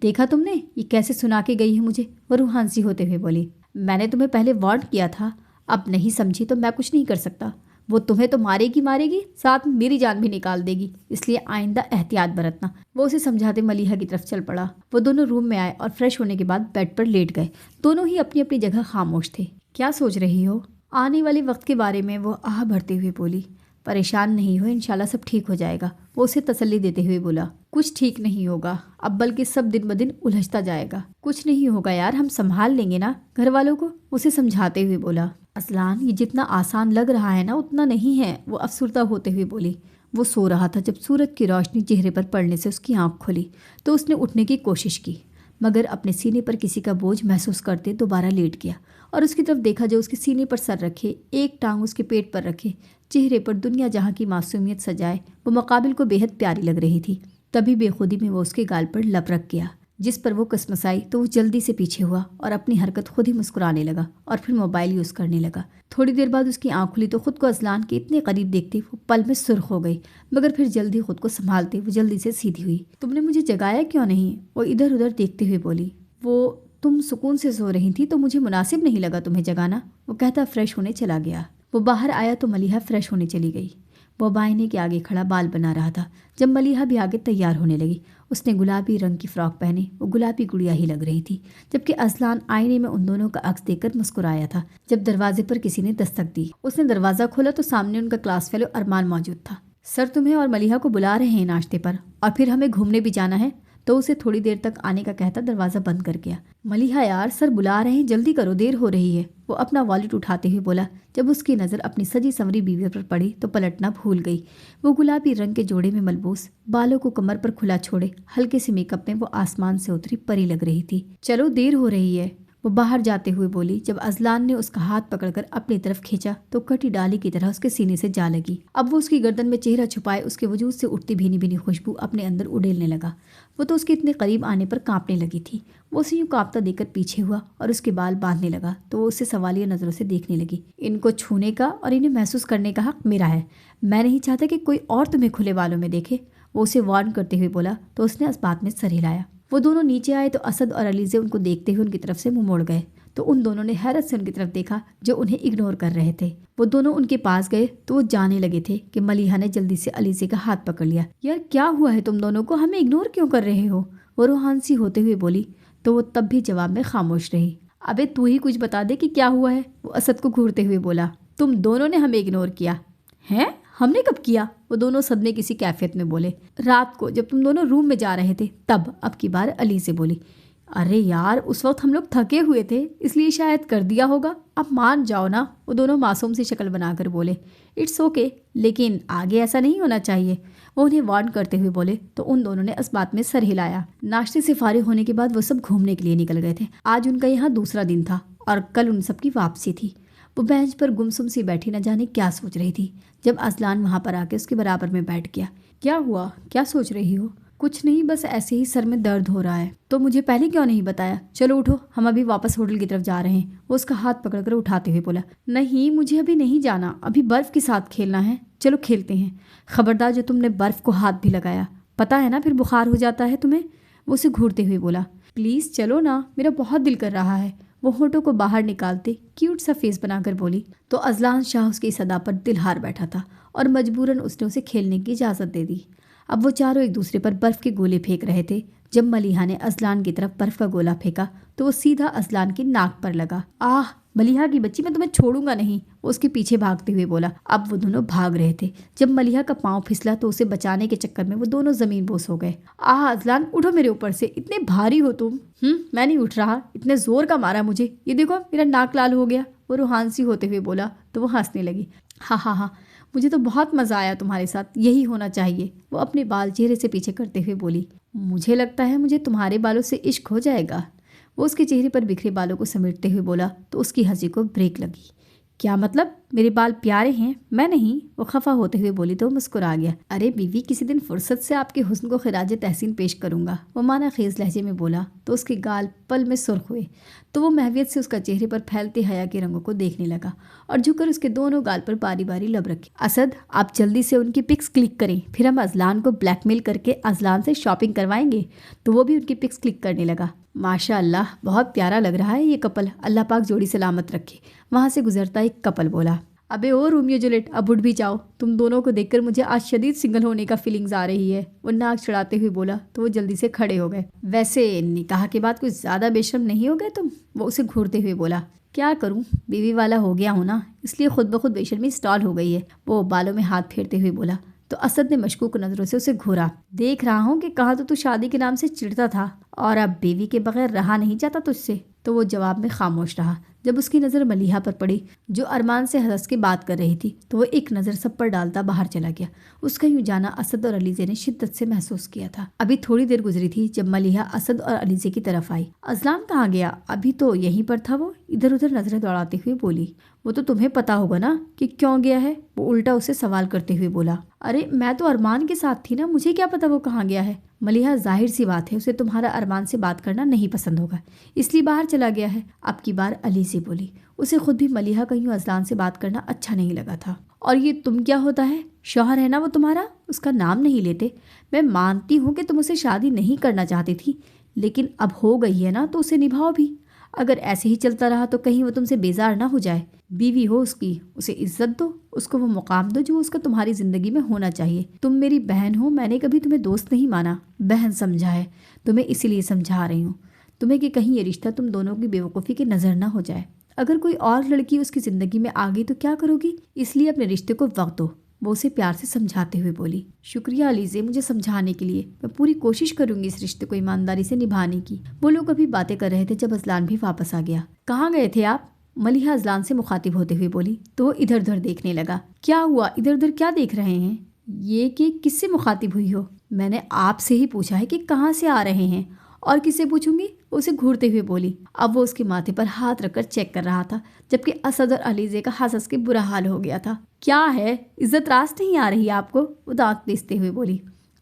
देखा तुमने ये कैसे सुना के गई है मुझे, वो रूहानसी होते हुए बोली। मैंने तुम्हें पहले वार्न किया था, अब नहीं समझी तो मैं कुछ नहीं कर सकता। वो तुम्हें तो मारेगी मारेगी, साथ मेरी जान भी निकाल देगी, इसलिए आइंदा एहतियात बरतना, वो उसे समझाते मलिहा की तरफ चल पड़ा। वो दोनों रूम में आए और फ्रेश होने के बाद बेड पर लेट गए। दोनों ही अपनी अपनी जगह खामोश थे। क्या सोच रही हो, आने वाले वक्त के बारे में, वो आह भरते हुए बोली। परेशान नहीं हो, इंशाल्लाह सब ठीक हो जाएगा, वो उसे तसल्ली देते हुए बोला। कुछ ठीक नहीं होगा अब, बल्कि सब दिन ब दिन उलझता जाएगा। कुछ नहीं होगा यार, हम संभाल लेंगे ना घर वालों को, उसे समझाते हुए बोला। अजलान, ये जितना आसान लग रहा है ना उतना नहीं है, वो अफसुर्दा होते हुए बोली। वो सो रहा था जब सूरज की रोशनी चेहरे पर पड़ने से उसकी आंख खुली, तो उसने उठने की कोशिश की, मगर अपने सीने पर किसी का बोझ महसूस करते दोबारा लेट गया और उसकी तरफ देखा जो उसके सीने पर सर रखे, एक टांग उसके पेट पर रखे, चेहरे पर दुनिया जहाँ की मासूमियत सजाए, वो मुकाबिल को बेहद प्यारी लग रही थी। तभी बेखुदी में वो उसके गाल पर लब रख गया, जिस पर वो कसमसाई तो वो जल्दी से पीछे हुआ और अपनी हरकत खुद ही मुस्कुराने लगा और फिर मोबाइल यूज़ करने लगा। थोड़ी देर बाद उसकी आंख खुली तो खुद को अजलान के इतने करीब देखते वो पल में सुर्ख हो गई, मगर फिर जल्दी खुद को संभालते वो जल्दी से सीधी हुई। तुमने मुझे जगाया क्यों नहीं, वो इधर उधर देखते हुए बोली। वो तुम सुकून से सो रही थी तो मुझे मुनासिब नहीं लगा तुम्हें जगाना, वो कहता फ्रेश होने चला गया। वो बाहर आया तो मलिहा फ्रेश होने चली गई। वो बायने के आगे खड़ा बाल बना रहा था जब मलिहा भी आगे तैयार होने लगी। उसने गुलाबी रंग की फ्रॉक पहने, वो गुलाबी गुड़िया ही लग रही थी, जबकि अजलान आईने में उन दोनों का अक्स देखकर मुस्कुराया था जब दरवाजे पर किसी ने दस्तक दी। उसने दरवाज़ा खोला तो सामने उनका क्लास फेलो अरमान मौजूद था। सर तुम्हें और मलिहा को बुला रहे हैं नाश्ते पर, और फिर हमें घूमने भी जाना है, तो उसे थोड़ी देर तक आने का कहता दरवाज़ा बंद कर गया। मलिहा यार, सर बुला रहे हैं, जल्दी करो, देर हो रही है, वो अपना वॉलेट उठाते हुए बोला। जब उसकी नज़र अपनी सजी संवरी बीवी पर पड़ी तो पलटना भूल गई। वो गुलाबी रंग के जोड़े में मलबूस, बालों को कमर पर खुला छोड़े, हल्के से मेकअप में वो आसमान से उतरी परी लग रही थी। चलो देर हो रही है, वो बाहर जाते हुए बोली। जब अजलान ने उसका हाथ पकड़कर अपनी तरफ खींचा तो कटी डाली की तरह उसके सीने से जा लगी। अब वो उसकी गर्दन में चेहरा छुपाए उसके वजूद से उठती भीनी भीनी खुशबू अपने अंदर उड़ेलने लगा। वो तो उसके इतने करीब आने पर कांपने लगी थी। वो उसे यूँ कांपता देखकर पीछे हुआ और उसके बाल बांधने लगा तो वो उसे सवालिया नज़रों से देखने लगी। इनको छूने का और इन्हें महसूस करने का हक मेरा है, मैं नहीं चाहता कि कोई और तुम्हें खुले बालों में देखे, वो उसे वार्न करते हुए बोला। तो उसने इस बात में सर हिलाया। वो दोनों नीचे आए तो असद और अलीज़े उनको देखते हुए उनकी तरफ से मुंह मोड़ गए। تو ان دونوں نے حیرت سے ان کی طرف دیکھا جو انہیں اگنور کر رہے تھے۔ وہ دونوں ان کے پاس گئے تو وہ جانے لگے تھے کہ ملیحہ نے جلدی سے علیزے کا ہاتھ پکڑ لیا۔ یار کیا ہوا ہے تم دونوں کو، ہمیں اگنور کیوں کر رہے ہو؟ وہ روحان سی ہوتے ہوئے بولی تو وہ تب بھی جواب میں خاموش رہی۔ ابے تو ہی کچھ بتا دے کہ کیا ہوا ہے، وہ اسد کو گھورتے ہوئے بولا۔ تم دونوں نے ہمیں اگنور کیا ہے؟ ہم نے کب کیا؟ وہ دونوں صدمے کسی کیفیت میں بولے۔ رات کو جب تم دونوں روم میں جا رہے تھے تب، اب کی بار علی سے بولی۔ ارے یار اس وقت ہم لوگ تھکے ہوئے تھے اس لیے شاید کر دیا ہوگا، اب مان جاؤ نا، وہ دونوں معصوم سی شکل بنا کر بولے۔ اٹس اوکے، لیکن آگے ایسا نہیں ہونا چاہیے، وہ انہیں وارن کرتے ہوئے بولے تو ان دونوں نے اس بات میں سر ہلایا۔ ناشتے سے فارغ ہونے کے بعد وہ سب گھومنے کے لیے نکل گئے تھے۔ آج ان کا یہاں دوسرا دن تھا اور کل ان سب کی واپسی تھی۔ وہ بینچ پر گمسم سی بیٹھی نہ جانے کیا سوچ رہی تھی جب اذلان وہاں پر آ کے اس کے برابر میں بیٹھ گیا۔ کیا ہوا، کیا سوچ رہی ہو؟ کچھ نہیں، بس ایسے ہی سر میں درد ہو رہا ہے۔ تو مجھے پہلے کیوں نہیں بتایا؟ چلو اٹھو، ہم ابھی واپس ہوٹل کی طرف جا رہے ہیں، وہ اس کا ہاتھ پکڑ کر اٹھاتے ہوئے بولا۔ نہیں مجھے ابھی نہیں جانا، ابھی برف کے ساتھ کھیلنا ہے، چلو کھیلتے ہیں۔ خبردار جو تم نے برف کو ہاتھ بھی لگایا، پتہ ہے نا پھر بخار ہو جاتا ہے تمہیں، وہ اسے گھورتے ہوئے بولا۔ پلیز چلو نا، میرا بہت دل کر رہا ہے، وہ ہونٹوں کو باہر نکالتے کیوٹ سا فیس بنا کر بولی۔ تو اذلان شاہ اس کی صدا پر دل ہار بیٹھا تھا اور مجبوراً اس نے اسے کھیلنے کی اجازت دے دی۔ اب وہ چاروں ایک دوسرے پر برف کے گولے پھینک رہے تھے۔ جب ملیحہ نے اذلان کی طرف برف کا گولا پھینکا تو وہ سیدھا اذلان کی ناک پر لگا۔ آہ ملیحہ کی بچی، میں تمہیں چھوڑوں گا نہیں، وہ اس کے پیچھے بھاگتے ہوئے بولا۔ اب وہ دونوں بھاگ رہے تھے۔ جب ملیحہ کا پاؤں پھسلا تو اسے بچانے کے چکر میں وہ دونوں زمین بوس ہو گئے۔ آہ اذلان اٹھو میرے اوپر سے، اتنے بھاری ہو تم۔ میں نہیں اٹھ رہا، اتنے زور کا مارا مجھے، یہ دیکھو میرا ناک لال ہو گیا، وہ روحان سی ہوتے ہوئے بولا تو وہ ہنسنے لگی۔ ہاں ہاں ہاں، مجھے تو بہت مزہ آیا تمہارے ساتھ، یہی ہونا چاہیے، وہ اپنے بال چہرے سے پیچھے کرتے ہوئے بولی۔ مجھے لگتا ہے مجھے تمہارے بالوں سے عشق ہو جائے گا، وہ اس کے چہرے پر بکھرے بالوں کو سمیٹتے ہوئے بولا تو اس کی ہنسی کو بریک لگی۔ کیا مطلب، میرے بال پیارے ہیں؟ میں نہیں، وہ خفا ہوتے ہوئے بولی تو مسکرا گیا۔ ارے بیوی، کسی دن فرصت سے آپ کے حسن کو خراج تحسین پیش کروں گا، وہ معنی خیز لہجے میں بولا تو اس کے گال پل میں سرخ ہوئے تو وہ محویت سے اس کا چہرے پر پھیلتے حیا کے رنگوں کو دیکھنے لگا اور جھک کر اس کے دونوں گال پر باری باری لب رکھے۔ اسد آپ جلدی سے ان کی پکس کلک کریں، پھر ہم اذلان کو بلیک میل کر کے اذلان سے شاپنگ کروائیں گے، تو وہ بھی ان کی پکس کلک کرنے لگا۔ ماشاء اللہ بہت پیارا لگ رہا ہے یہ کپل، اللہ پاک جوڑی سلامت رکھے، وہاں سے گزرتا ایک کپل بولا۔ ابے او رومیو جولیٹ، اب اٹھ بھی جاؤ، تم دونوں کو دیکھ کر مجھے آج شدید سنگل ہونے کا فیلنگز آ رہی ہے، وہ ناک چڑھاتے ہوئے بولا تو وہ جلدی سے کھڑے ہو گئے۔ ویسے نکاح کے بعد کچھ زیادہ بے شرم نہیں ہو گئے تم، وہ اسے گھورتے ہوئے بولا۔ کیا کروں، بیوی والا ہو گیا ہوں نا، اس لیے خود بخود بے شرمی اسٹال ہو گئی ہے، وہ بالوں میں ہاتھ پھیرتے ہوئے بولا تو اسد نے مشکوک نظروں سے اسے گھورا۔ دیکھ رہا ہوں کہ کہا تو شادی کے نام سے چڑھتا تھا اور اب بیوی کے بغیر رہا نہیں جاتا تجھ سے، تو وہ جواب میں خاموش رہا۔ جب اس کی نظر ملیحہ پر پڑی جو ارمان سے ہنس کے بات کر رہی تھی تو وہ ایک نظر سب پر ڈالتا باہر چلا گیا۔ اس کا یوں جانا اسد اور علیزے نے شدت سے محسوس کیا تھا۔ ابھی تھوڑی دیر گزری تھی جب ملیحہ اسد اور علیزے کی طرف آئی۔ اذلان کہاں گیا؟ ابھی تو یہیں پر تھا، وہ ادھر ادھر نظریں دوڑاتے ہوئے بولی۔ وہ تو تمہیں پتا ہوگا نا کہ کیوں گیا ہے، وہ الٹا اسے سوال کرتے ہوئے بولا۔ ارے میں تو ارمان کے ساتھ تھی نا، مجھے کیا پتا وہ کہاں گیا ہے۔ ملیحہ ظاہر سی بات ہے اسے تمہارا ارمان سے بات کرنا نہیں پسند ہوگا، اس لیے باہر چلا گیا ہے، اب کی بار علی سے بولی۔ اسے خود بھی ملیحہ کا یوں اذلان سے بات کرنا اچھا نہیں لگا تھا۔ اور یہ تم کیا ہوتا ہے، شوہر ہے نا وہ تمہارا، اس کا نام نہیں لیتے۔ میں مانتی ہوں کہ تم اسے شادی نہیں کرنا چاہتی تھی، لیکن اب ہو گئی ہے نا تو اسے نبھاؤ بھی، اگر ایسے ہی چلتا رہا تو کہیں وہ تم سے بیزار نہ ہو جائے۔ بیوی ہو اس کی، اسے عزت دو، اس کو وہ مقام دو جو اس کا تمہاری زندگی میں ہونا چاہیے۔ تم میری بہن ہو، میں نے کبھی تمہیں دوست نہیں مانا، بہن سمجھا ہے تمہیں، اسی لیے سمجھا رہی ہوں تمہیں کہ کہیں یہ رشتہ تم دونوں کی بیوقوفی کی نظر نہ ہو جائے۔ اگر کوئی اور لڑکی اس کی زندگی میں آ گئی تو کیا کرو گی، اس لیے اپنے رشتے کو وقت دو، وہ اسے پیار سے سمجھاتے ہوئے بولی۔ شکریہ علیزے مجھے سمجھانے کے لیے، میں پوری کوشش کروں گی اس رشتے کو ایمانداری سے نبھانے کی۔ وہ لوگ ابھی باتیں کر رہے تھے جب اذلان بھی واپس آ گیا۔ کہاں گئے تھے آپ، ملیحہ اذلان سے مخاطب ہوتے ہوئے بولی تو وہ ادھر ادھر دیکھنے لگا۔ کیا ہوا، ادھر ادھر کیا دیکھ رہے ہیں؟ یہ کہ کس سے مخاطب ہوئی ہو؟ میں نے آپ سے ہی پوچھا ہے کہ کہاں سے آ رہے ہیں، اور کس سے پوچھوں گی، اسے گھورتے ہوئے بولی۔ اب وہ اس کے ماتھے پر ہاتھ رکھ کر چیک کر رہا تھا جبکہ اسد اور علیزے کا ہنس کے برا حال ہو گیا تھا۔ کیا ہے، عزت راست نہیں آ رہی آپ کو، وہ دانت پیستے ہوئے بولی۔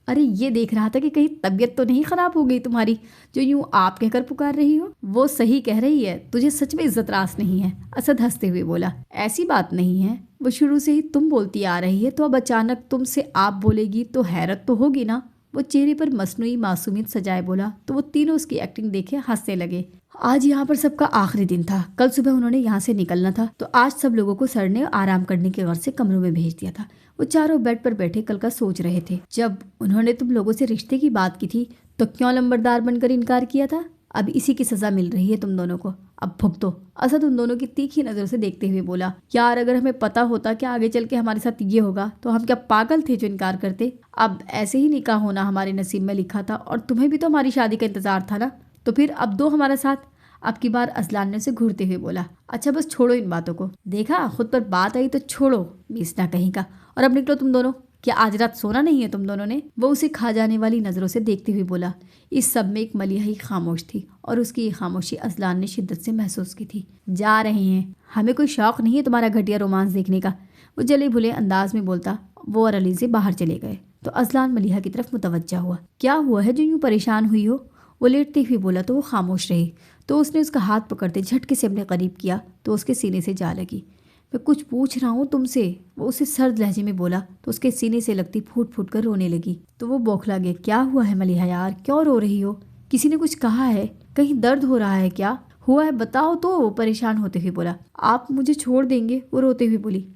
ارے یہ دیکھ رہا تھا کہ کہیں طبیعت تو نہیں خراب ہو گئی تمہاری جو یوں آپ کہہ کر پکار رہی ہو۔ وہ صحیح کہہ رہی ہے، تجھے سچ میں عزت راست نہیں ہے، اسد ہنستے ہوئے بولا۔ ایسی بات نہیں ہے، وہ شروع سے ہی تم بولتی آ رہی ہے تو اب اچانک تم سے آپ بولے گی تو حیرت تو ہوگی نا، वो चेहरे पर मसनूई मासूमियत सजाए बोला तो वो तीनों उसकी एक्टिंग देखे हंसने लगे। आज यहाँ पर सबका आखिरी दिन था। कल सुबह उन्होंने यहाँ से निकलना था, तो आज सब लोगों को सर ने आराम करने के गर्ज से कमरों में भेज दिया था। वो चारों बेड पर बैठे कल का सोच रहे थे। जब उन्होंने तुम लोगों से रिश्ते की बात की थी तो क्यों लंबरदार बनकर इनकार किया था? अब इसी की सजा मिल रही है तुम दोनों को, अब भुगतो। असद उन दोनों की तीखी नजर से देखते हुए बोला, यार अगर हमें पता होता कि आगे चल के हमारे साथ ये होगा तो हम क्या पागल थे जो इनकार करते? अब ऐसे ही निकाह होना हमारे नसीब में लिखा था और तुम्हें भी तो हमारी शादी का इंतजार था ना, तो फिर अब दो हमारा साथ। अब की बार अजलान ने उसे घूरते हुए बोला, अच्छा बस छोड़ो इन बातों को, देखा खुद पर बात आई तो छोड़ो बीसना कहीं का, और अब निकलो तुम दोनों। क्या आज रात सोना नहीं है तुम दोनों ने? वो उसे खा जाने वाली नज़रों से देखते हुए बोला। इस सब में एक मलिहा ही खामोश थी और उसकी ये खामोशी अजलान ने शिद्दत से महसूस की थी। जा रहे हैं, हमें कोई शौक नहीं है तुम्हारा घटिया रोमांस देखने का, वो जले भुले अंदाज में बोलता वो और अली से बाहर चले गए। तो अजलान मलिहा की तरफ मुतवज्जा हुआ। क्या हुआ है जो यूं परेशान हुई हो? वो लेटते हुए बोला तो वो खामोश रही। तो उसने उसका हाथ पकड़ते झटके से अपने करीब किया तो उसके सीने से जा लगी। मैं कुछ पूछ रहा हूँ तुमसे, वो उसे सर्द लहजे में बोला तो उसके सीने से लगती फूट फूट कर रोने लगी। तो वो बौखला गया। क्या हुआ है मलिहा यार, क्यों रो रही हो? किसी ने कुछ कहा है? कहीं दर्द हो रहा है? क्या हुआ है बताओ तो, वो परेशान होते हुए बोला। आप मुझे छोड़ देंगे, वो रोते हुए बोली।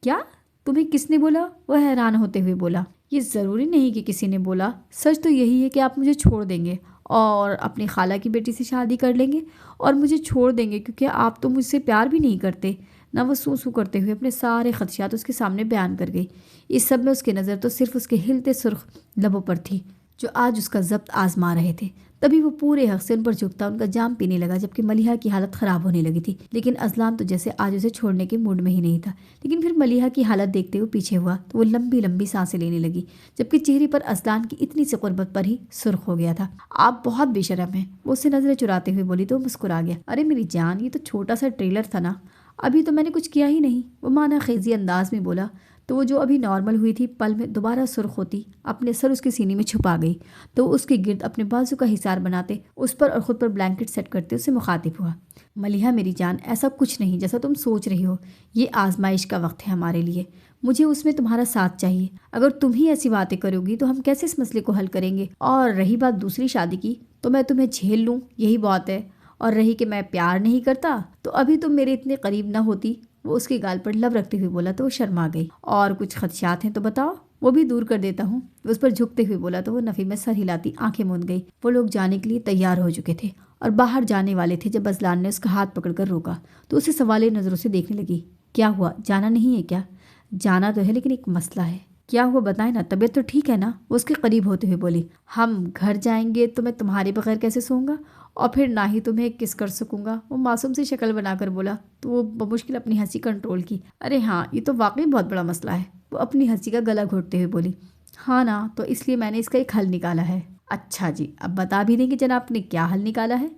क्या? तुम्हें किसने बोला? वो हैरान होते हुए बोला। ये ज़रूरी नहीं कि किसी ने बोला, सच तो यही है कि आप मुझे छोड़ देंगे और अपनी खाला की बेटी से शादी कर लेंगे और मुझे छोड़ देंगे क्योंकि आप तो मुझसे प्यार भी नहीं करते ना। वो सूसू करते हुए अपने सारे खदशात उसके सामने बयान कर गई। इस सब में उसकी नज़र तो सिर्फ उसके हिलते सुर्ख लबों पर थी जो आज उसका जब्त आजमा रहे थे। तभी वो पूरे हक से उन पर झुकता उनका जाम पीने लगा, जबकि मलिहा की हालत ख़राब होने लगी थी। लेकिन अजलान तो जैसे आज उसे छोड़ने के मूड में ही नहीं था। लेकिन फिर मलिहा की हालत देखते हुए पीछे हुआ तो वो लंबी लंबी सांसें लेने लगी, जबकि चेहरे पर अजलान की इतनी सी कुर्बत पर ही सुर्ख हो गया था। आप बहुत बेशरम हैं, वो उससे नज़रें चुराते हुए बोली तो वो मुस्कुरा गया। अरे मेरी जान, ये तो छोटा सा ट्रेलर था ना, अभी तो मैंने कुछ किया ही नहीं, वो माना खेजी अंदाज में बोला। तो वो जो अभी नॉर्मल हुई थी पल में दोबारा सुर्ख होती, अपने सर उसके सीने में छुपा गई। तो उसके गिर्द अपने बाजू का हिसार बनाते उस पर और ख़ुद पर ब्लैंकेट सेट करते उससे मुखातिब हुआ। मलिहा मेरी जान, ऐसा कुछ नहीं जैसा तुम सोच रही हो। ये आजमाइश का वक्त है हमारे लिए, मुझे उसमें तुम्हारा साथ चाहिए। अगर तुम ही ऐसी बातें करोगी तो हम कैसे इस मसले को हल करेंगे? और रही बात दूसरी शादी की, तो मैं तुम्हें झेल लूँ यही बात है। और रही कि मैं प्यार नहीं करता, तो अभी तुम मेरे इतने करीब ना होती। वो उसके गाल पर लब रखते हुए बोला तो वो शर्मा गई। और कुछ खदशात हैं तो बताओ, वो भी दूर कर देता हूँ, उस पर झुकते हुए बोला तो वो नफ़ी में सर हिलाती आंखें मूंद गई। वो लोग जाने के लिए तैयार हो चुके थे और बाहर जाने वाले थे जब अजलान ने उसका हाथ पकड़कर रोका तो उसे सवाले नज़रों से देखने लगी। क्या हुआ, जाना नहीं है क्या? जाना तो है, लेकिन एक मसला है। क्या हुआ बताए ना, तबीयत तो ठीक है ना? वो उसके करीब होते हुए बोली। हम घर जाएंगे तो मैं तुम्हारे बगैर कैसे सोऊंगा, और फिर ना ही तुम्हें किस कर सकूंगा। वो मासूम सी शक्ल बनाकर बोला तो वो बमुश्किल अपनी हंसी कंट्रोल की। अरे हाँ, ये तो वाकई बहुत बड़ा मसला है। वो अपनी हंसी का गला घोटते हुए बोली। हाँ ना, तो इसलिए मैंने इसका एक हल निकाला है। अच्छा जी, अब बता भी दें कि जनाब आपने क्या हल निकाला है?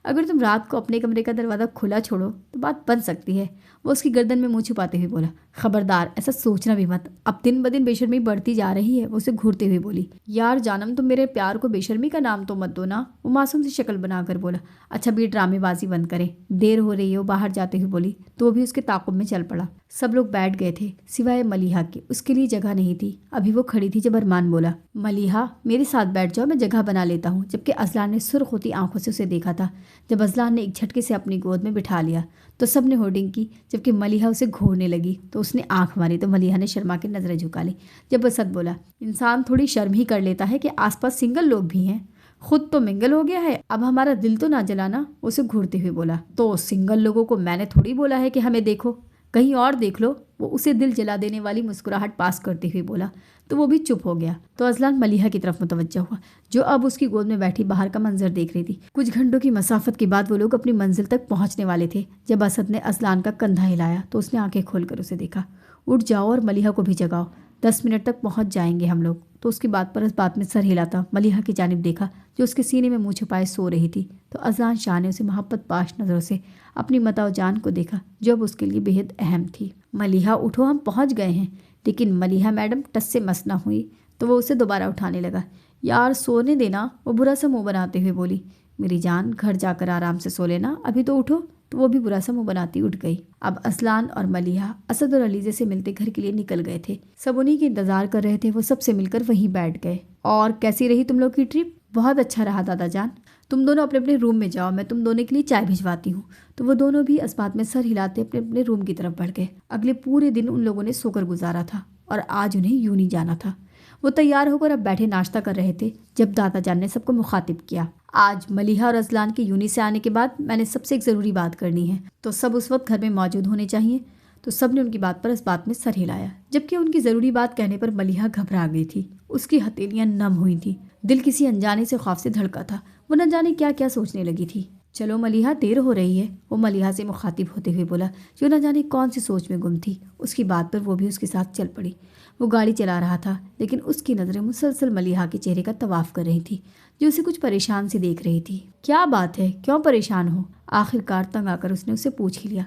अगर तुम रात को अपने कमरे का दरवाज़ा खुला छोड़ो तो बात बन सकती है। वो उसकी गर्दन में मुँह छुपाते हुए बोला। खबरदार, ऐसा सोचना भी मत, अब दिन ब दिन बेशर्मी बढ़ती जा रही है। वो उसे घूरते हुए बोली। यार जानम, तुम मेरे प्यार को बेशर्मी का नाम तो मत दो ना, वो मासूम सी शक्ल बनाकर बोला। अच्छा भी ड्रामेबाजी बंद करें, देर हो रही है, वो बाहर जाते हुए बोली तो वो भी उसके ताक़ुब में चल पड़ा। सब लोग बैठ गए थे सिवाय मलिहा के, उसके लिए जगह नहीं थी। अभी वो खड़ी थी जब अरमान बोला, मलिहा मेरे साथ बैठ जाओ, मैं जगह बना लेता हूँ। जबकि अजलान ने सुर्ख होती आंखों से उसे देखा था। जब अजलान ने एक झटके से अपनी गोद में बिठा लिया तो सब ने होर्डिंग की, जबकि मलिहा उसे घूरने लगी तो उसने आंख मारी तो मलिहा ने शर्मा के नजरें झुका ली। जब असद बोला, इंसान थोड़ी शर्म ही कर लेता है कि आसपास सिंगल लोग भी हैं, खुद तो मिंगल हो गया है, अब हमारा दिल तो ना जलाना। उसे घूरते हुए बोला। तो सिंगल लोगों को मैंने थोड़ी बोला है कि हमें देखो, कहीं और देख लो। वो उसे दिल जला देने वाली मुस्कुराहट पास करते हुए बोला तो वो भी चुप हो गया। तो अजलान मलिहा की तरफ मुतवज्जा हुआ जो अब उसकी गोद में बैठी बाहर का मंजर देख रही थी। कुछ घंटों की मसाफत के बाद वो लोग अपनी मंजिल तक पहुंचने वाले थे जब असद ने अजलान का कंधा हिलाया तो उसने आंखें खोलकर उसे देखा। उठ जाओ और मलिहा को भी जगाओ, 10 मिनट तक पहुंच जाएंगे हम लोग। तो उसकी बात पर इस बात में सर हिलाता मलिहा की जानिब देखा जो उसके सीने में मुँह छुपाए सो रही थी। तो अजलान शाह ने उसे मोहब्बत पाश नज़रों से अपनी मताओ जान को देखा जो अब उसके लिए बेहद अहम थी। मलिहा उठो, हम पहुंच गए हैं। लेकिन मलिहा मैडम टस से मस ना हुई तो वो उसे दोबारा उठाने लगा। यार सोने देना, वो बुरा सा मुंह बनाते हुए बोली। मेरी जान, घर जाकर आराम से सो लेना, अभी तो उठो। تو وہ بھی برا سا منہ بناتی اٹھ گئی۔ اب اصلان اور ملیحہ اسد اور علیزے سے ملتے گھر کے لیے نکل گئے تھے۔ سب انہی کے انتظار کر رہے تھے۔ وہ سب سے مل کر وہیں بیٹھ گئے۔ اور کیسی رہی تم لوگ کی ٹرپ؟ بہت اچھا رہا دادا جان، تم دونوں اپنے اپنے روم میں جاؤ، میں تم دونوں کے لیے چائے بھجواتی ہوں۔ تو وہ دونوں بھی اس بات میں سر ہلاتے اپنے اپنے روم کی طرف بڑھ گئے۔ اگلے پورے دن ان لوگوں نے سو کر گزارا تھا اور آج انہیں یوں نہیں جانا تھا۔ وہ تیار ہو کر اب بیٹھے ناشتہ کر رہے تھے جب دادا جان نے سب کو مخاطب کیا۔ آج ملیحہ اور اصلان کے یونی سے آنے کے بعد میں نے سب سے ایک ضروری بات کرنی ہے، تو سب اس وقت گھر میں موجود ہونے چاہیے۔ تو سب نے ان کی بات پر اس بات میں سر ہلایا، جبکہ ان کی ضروری بات کہنے پر ملیحہ گھبرا گئی تھی۔ اس کی ہتھیلیاں نم ہوئی تھیں، دل کسی انجانے سے خوف سے دھڑکا تھا۔ وہ نہ جانے کیا کیا سوچنے لگی تھی۔ چلو ملیحہ، دیر ہو رہی ہے، وہ ملیحہ سے مخاطب ہوتے ہوئے بولا، جو نہ جانے کون سی سوچ میں گم تھی۔ اس کی بات پر وہ بھی اس کے ساتھ چل پڑی۔ وہ گاڑی چلا رہا تھا، لیکن اس کی نظریں مسلسل ملیحہ کے چہرے کا طواف کر رہی تھی، جو اسے کچھ پریشان سے دیکھ رہی تھی۔ کیا بات ہے، کیوں پریشان ہو؟ آخر کار تنگ آ کر اس نے اسے پوچھ ہی لیا۔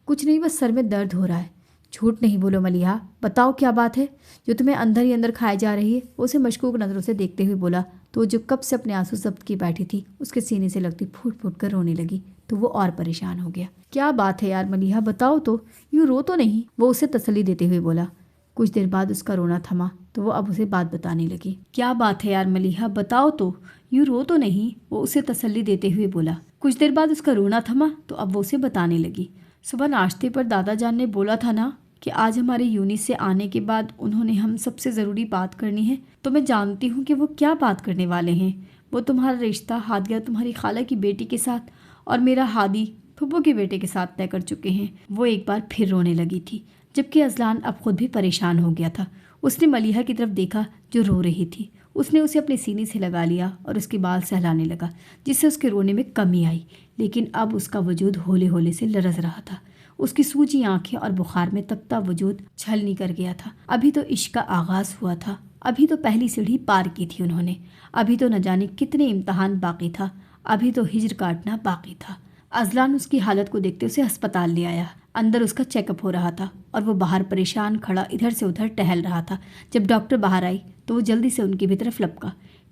کچھ نہیں، بس سر میں درد ہو رہا ہے۔ جھوٹ نہیں بولو ملیحہ، بتاؤ کیا بات ہے جو تمہیں اندر ہی اندر کھائے جا رہی ہے؟ وہ اسے مشکوک نظروں سے دیکھتے ہوئے بولا تو جو کب سے اپنے آنسو ضبط کی بیٹھی تھی اس کے سینے سے لگتی پھوٹ پھوٹ کر رونے لگی۔ تو وہ اور پریشان ہو گیا۔ کیا بات ہے یار ملیحہ، بتاؤ تو، یوں رو تو نہیں؟ وہ اسے تسلی دیتے ہوئے بولا۔ کچھ دیر بعد اس کا رونا تھما تو وہ اب اسے بات بتانے لگی۔ کیا بات ہے یار ملیحہ، بتاؤ تو، یوں رو تو نہیں؟ وہ اسے تسلی دیتے ہوئے بولا۔ کچھ دیر بعد اس کا رونا تھما تو اب وہ اسے بتانے لگی۔ صبح ناشتے پر دادا جان نے بولا تھا نا کہ آج ہمارے یونی سے آنے کے بعد انہوں نے ہم سب سے ضروری بات کرنی ہے، تو میں جانتی ہوں کہ وہ کیا بات کرنے والے ہیں۔ وہ تمہارا رشتہ ہادیہ تمہاری خالہ کی بیٹی کے ساتھ اور میرا ہادی پھپھو کے بیٹے کے ساتھ طے کر چکے ہیں۔ وہ ایک بار پھر رونے لگی تھی، جبکہ اصلان اب خود بھی پریشان ہو گیا تھا۔ اس نے ملیحہ کی طرف دیکھا جو رو رہی تھی۔ اس نے اسے اپنے سینے سے لگا لیا اور اس کے بال سہلانے لگا، جس سے اس کے رونے میں کمی آئی، لیکن اب اس کا وجود ہولے ہولے سے لرز رہا تھا۔ اس کی سوجی آنکھیں اور بخار میں تپتا وجود چھلنی کر گیا تھا۔ ابھی تو عشق کا آغاز ہوا تھا، ابھی تو پہلی سیڑھی پار کی تھی انہوں نے، ابھی تو نہ جانے کتنے امتحان باقی تھا، ابھی تو ہجر کاٹنا باقی تھا۔ اصلان اس کی حالت کو دیکھتے اسے ہسپتال لے آیا۔ اندر اس کا چیک اپ ہو رہا تھا اور وہ باہر پریشان کھڑا ادھر سے ادھر ٹہل رہا تھا۔ جب ڈاکٹر باہر آئی تو وہ جلدی سے ان کی بھی طرف لپکا۔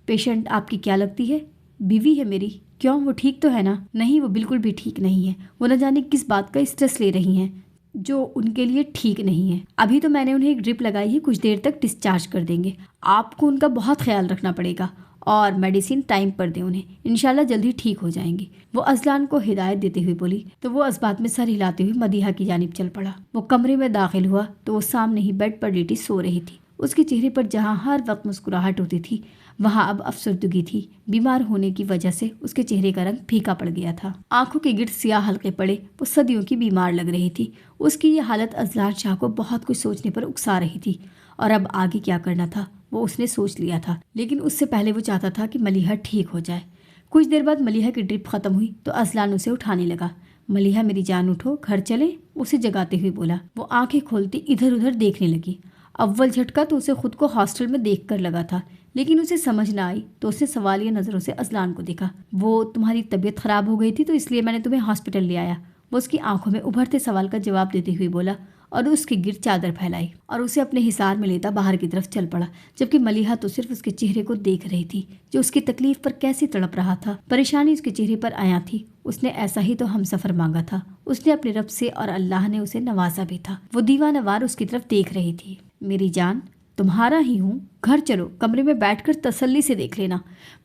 پیشنٹ آپ کی کیا لگتی ہے؟ بیوی ہے میری۔ کیوں، وہ ٹھیک تو ہے نا؟ نہیں، وہ بالکل بھی ٹھیک نہیں ہے۔ وہ نہ جانے کس بات کا اسٹریس لے رہی ہیں جو ان کے لیے ٹھیک نہیں ہے۔ ابھی تو میں نے انہیں ایک ڈرپ لگائی ہے، کچھ دیر تک ڈسچارج کر دیں گے۔ آپ کو ان کا بہت خیال رکھنا پڑے گا اور میڈیسن ٹائم پر دیں انہیں، انشاءاللہ جلدی ٹھیک ہو جائیں گی، وہ اصلان کو ہدایت دیتے ہوئے بولی۔ تو وہ اس بات میں سر ہلاتے ہوئے مدیحہ کی جانب چل پڑا۔ وہ کمرے میں داخل ہوا تو وہ سامنے ہی بیڈ پر لیٹی سو رہی تھی۔ اس کے چہرے پر جہاں ہر وقت مسکراہٹ ہوتی تھی وہاں اب افسردگی تھی۔ بیمار ہونے کی وجہ سے اس کے چہرے کا رنگ پھیکا پڑ گیا تھا، آنکھوں کے گرد سیاہ حلقے پڑے، وہ صدیوں کی بیمار لگ رہی تھی۔ اس کی یہ حالت اصلان شاہ کو بہت کچھ سوچنے پر اکسا رہی تھی، اور اب آگے کیا کرنا تھا وہ اس نے سوچ لیا تھا، لیکن اس سے پہلے وہ چاہتا تھا کہ ملیحہ ٹھیک ہو جائے۔ کچھ دیر بعد ملیحہ کی ڈرپ ختم ہوئی تو اصلان اسے اٹھانے لگا۔ ملیحہ میری جان اٹھو، گھر چلیں، اسے جگاتے ہوئے بولا۔ وہ آنکھیں کھولتی ادھر ادھر دیکھنے لگی۔ اول جھٹکا تو اسے خود کو ہاسٹل میں دیکھ کر لگا تھا، لیکن اسے سمجھ نہ آئی تو اس نے سوالیہ نظروں سے اصلان کو دیکھا۔ وہ تمہاری طبیعت خراب ہو گئی تھی تو اس لیے میں نے تمہیں ہاسپٹل لے آیا، وہ اس کی آنکھوں میں ابھرتے سوال کا جواب دیتے ہوئے بولا اور اس کے گرد چادر پھیلائی اور اسے اپنے حصار میں لیتا باہر کی طرف چل پڑا، جبکہ ملیحہ تو صرف اس کے چہرے کو دیکھ رہی تھی جو اس کی تکلیف پر کیسے تڑپ رہا تھا۔ پریشانی اس کے چہرے پر آیا تھی، اس نے ایسا ہی تو ہم سفر مانگا تھا، اس نے اپنے رب سے اور اللہ نے اسے نوازا بھی تھا۔ وہ دیوانہ وار اس کی طرف دیکھ رہی تھی۔ میری جان تمہارا ہی ہوں، گھر چلو، کمرے میں بیٹھ کر تسلی سے دیکھ لینا،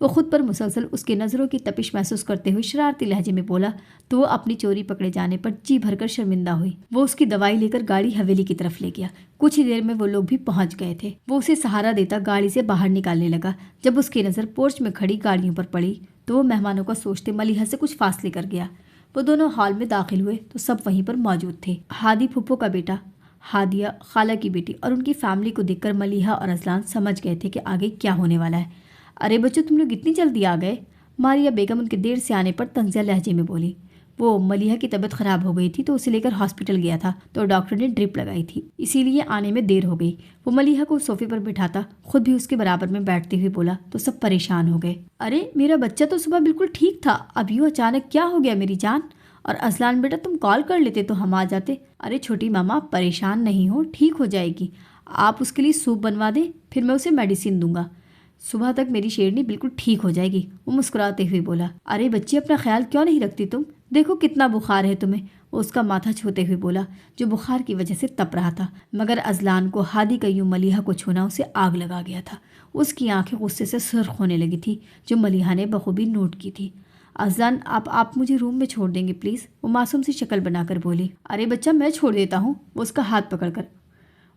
وہ خود پر مسلسل اس کے نظروں کی تپش محسوس کرتے ہوئے شرارتی لہجے میں بولا تو وہ اپنی چوری پکڑے جانے پر جی بھر کر شرمندہ ہوئی۔ وہ اس کی دوائی لے کر گاڑی حویلی کی طرف لے گیا۔ کچھ ہی دیر میں وہ لوگ بھی پہنچ گئے تھے۔ وہ اسے سہارا دیتا گاڑی سے باہر نکالنے لگا۔ جب اس کی نظر پورچ میں کھڑی گاڑیوں پر پڑی تو وہ مہمانوں کا سوچتے ملیحہ سے کچھ فاصلے کر گیا۔ وہ دونوں ہال میں داخل ہوئے تو سب وہیں پر موجود تھے۔ ہادی پھپھو کا بیٹا، ہادیہ خالہ کی بیٹی اور ان کی فیملی کو دیکھ کر ملیحہ اور اصلان سمجھ گئے تھے کہ آگے کیا ہونے والا ہے۔ ارے بچوں، تم لوگ اتنی جلدی آ گئے، ماریہ بیگم ان کے دیر سے آنے پر طنزیہ لہجے میں بولی۔ وہ ملیحہ کی طبیعت خراب ہو گئی تھی تو اسے لے کر ہاسپٹل گیا تھا تو ڈاکٹر نے ڈرپ لگائی تھی، اسی لیے آنے میں دیر ہو گئی۔ وہ ملیحہ کو صوفے پر بٹھاتا خود بھی اس کے برابر میں بیٹھتے ہوئے بولا تو سب پریشان ہو گئے۔ ارے میرا بچہ تو صبح بالکل ٹھیک تھا، اب یوں اچانک کیا ہو گیا میری جان؟ اور اصلان بیٹا تم کال کر لیتے تو ہم آ جاتے۔ ارے چھوٹی ماما پریشان نہیں ہو، ٹھیک ہو جائے گی، آپ اس کے لیے سوپ بنوا دیں، پھر میں اسے میڈیسن دوں گا۔ सुबह तक मेरी शेरनी बिल्कुल ठीक हो जाएगी। वो मुस्कुराते हुए बोला। अरे बच्ची, अपना ख्याल क्यों नहीं रखती तुम? देखो कितना बुखार है तुम्हें। वो उसका माथा छूते हुए बोला, जो बुखार की वजह से तप रहा था। मगर अजलान को हादी का यूं मलिहा को छूना उसे आग लगा गया था। उसकी आंखें गुस्से से सुर्ख होने लगी थी, जो मलिहा ने बखूबी नोट की थी। अजलान, आप मुझे रूम में छोड़ देंगे प्लीज़? वो मासूम सी शक्ल बनाकर बोली। अरे बच्चा, मैं छोड़ देता हूँ। वो उसका हाथ पकड़कर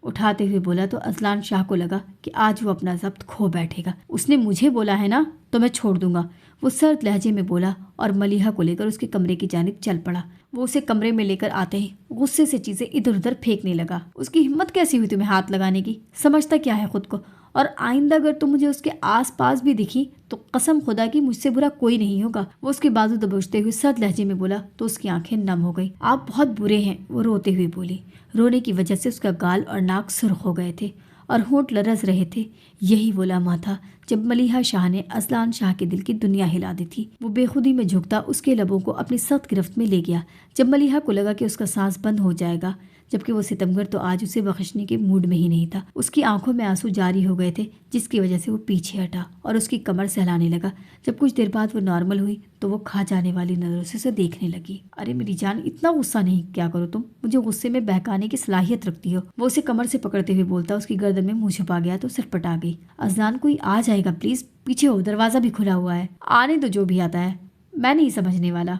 उठाते हुए बोला तो अजलान शाह को लगा कि आज वो अपना ज़ब्त खो बैठेगा। उसने मुझे बोला है ना, तो मैं छोड़ दूंगा। वो सर्द लहजे में बोला और मलिहा को लेकर उसके कमरे की जानिब चल पड़ा। वो उसे कमरे में लेकर आते ही गुस्से से चीज़ें इधर उधर फेंकने लगा। उसकी हिम्मत कैसी हुई तुम्हें हाथ लगाने की? समझता क्या है खुद को? और आइंदा अगर तुम मुझे उसके आस पास भी दिखी तो कसम खुदा की मुझसे बुरा कोई नहीं होगा। वो उसके बाजू दबोचते हुए सर्द लहजे में बोला तो उसकी आंखें नम हो गई। आप बहुत बुरे हैं, वो रोते हुए बोली। रोने की वजह से उसका गाल और नाक सुर्ख हो गए थे और होंठ लरस रहे थे। यही वो लम्हा था जब मलिहा शाह ने अजलान शाह के दिल की दुनिया हिला दी थी। वो बेखुदी में झुकता उसके लबों को अपनी सख्त गिरफ्त में ले गया। जब मलिहा को लगा कि उसका सांस बंद हो जाएगा, जबकि वो सितमगर तो आज उसे बख्शने के मूड में ही नहीं था। उसकी आंखों में आंसू जारी हो गए थे, जिसकी वजह से वो पीछे हटा और उसकी कमर सहलाने लगा। जब कुछ देर बाद वो नॉर्मल हुई तो वो खा जाने वाली नजरों से उसे देखने लगी। अरे मेरी जान, इतना गुस्सा नहीं क्या करो तुम? मुझे गुस्से में बहकाने की सलाहियत रखती हो। वो उसे कमर से पकड़ते हुए बोलता। उसकी गर्दन में मुंह छुपा गया तो सरपटा गई। अजलान, कोई आ जाएगा प्लीज, पीछे हो, दरवाजा भी खुला हुआ है। आने तो जो भी आता है, मैं नहीं समझने वाला।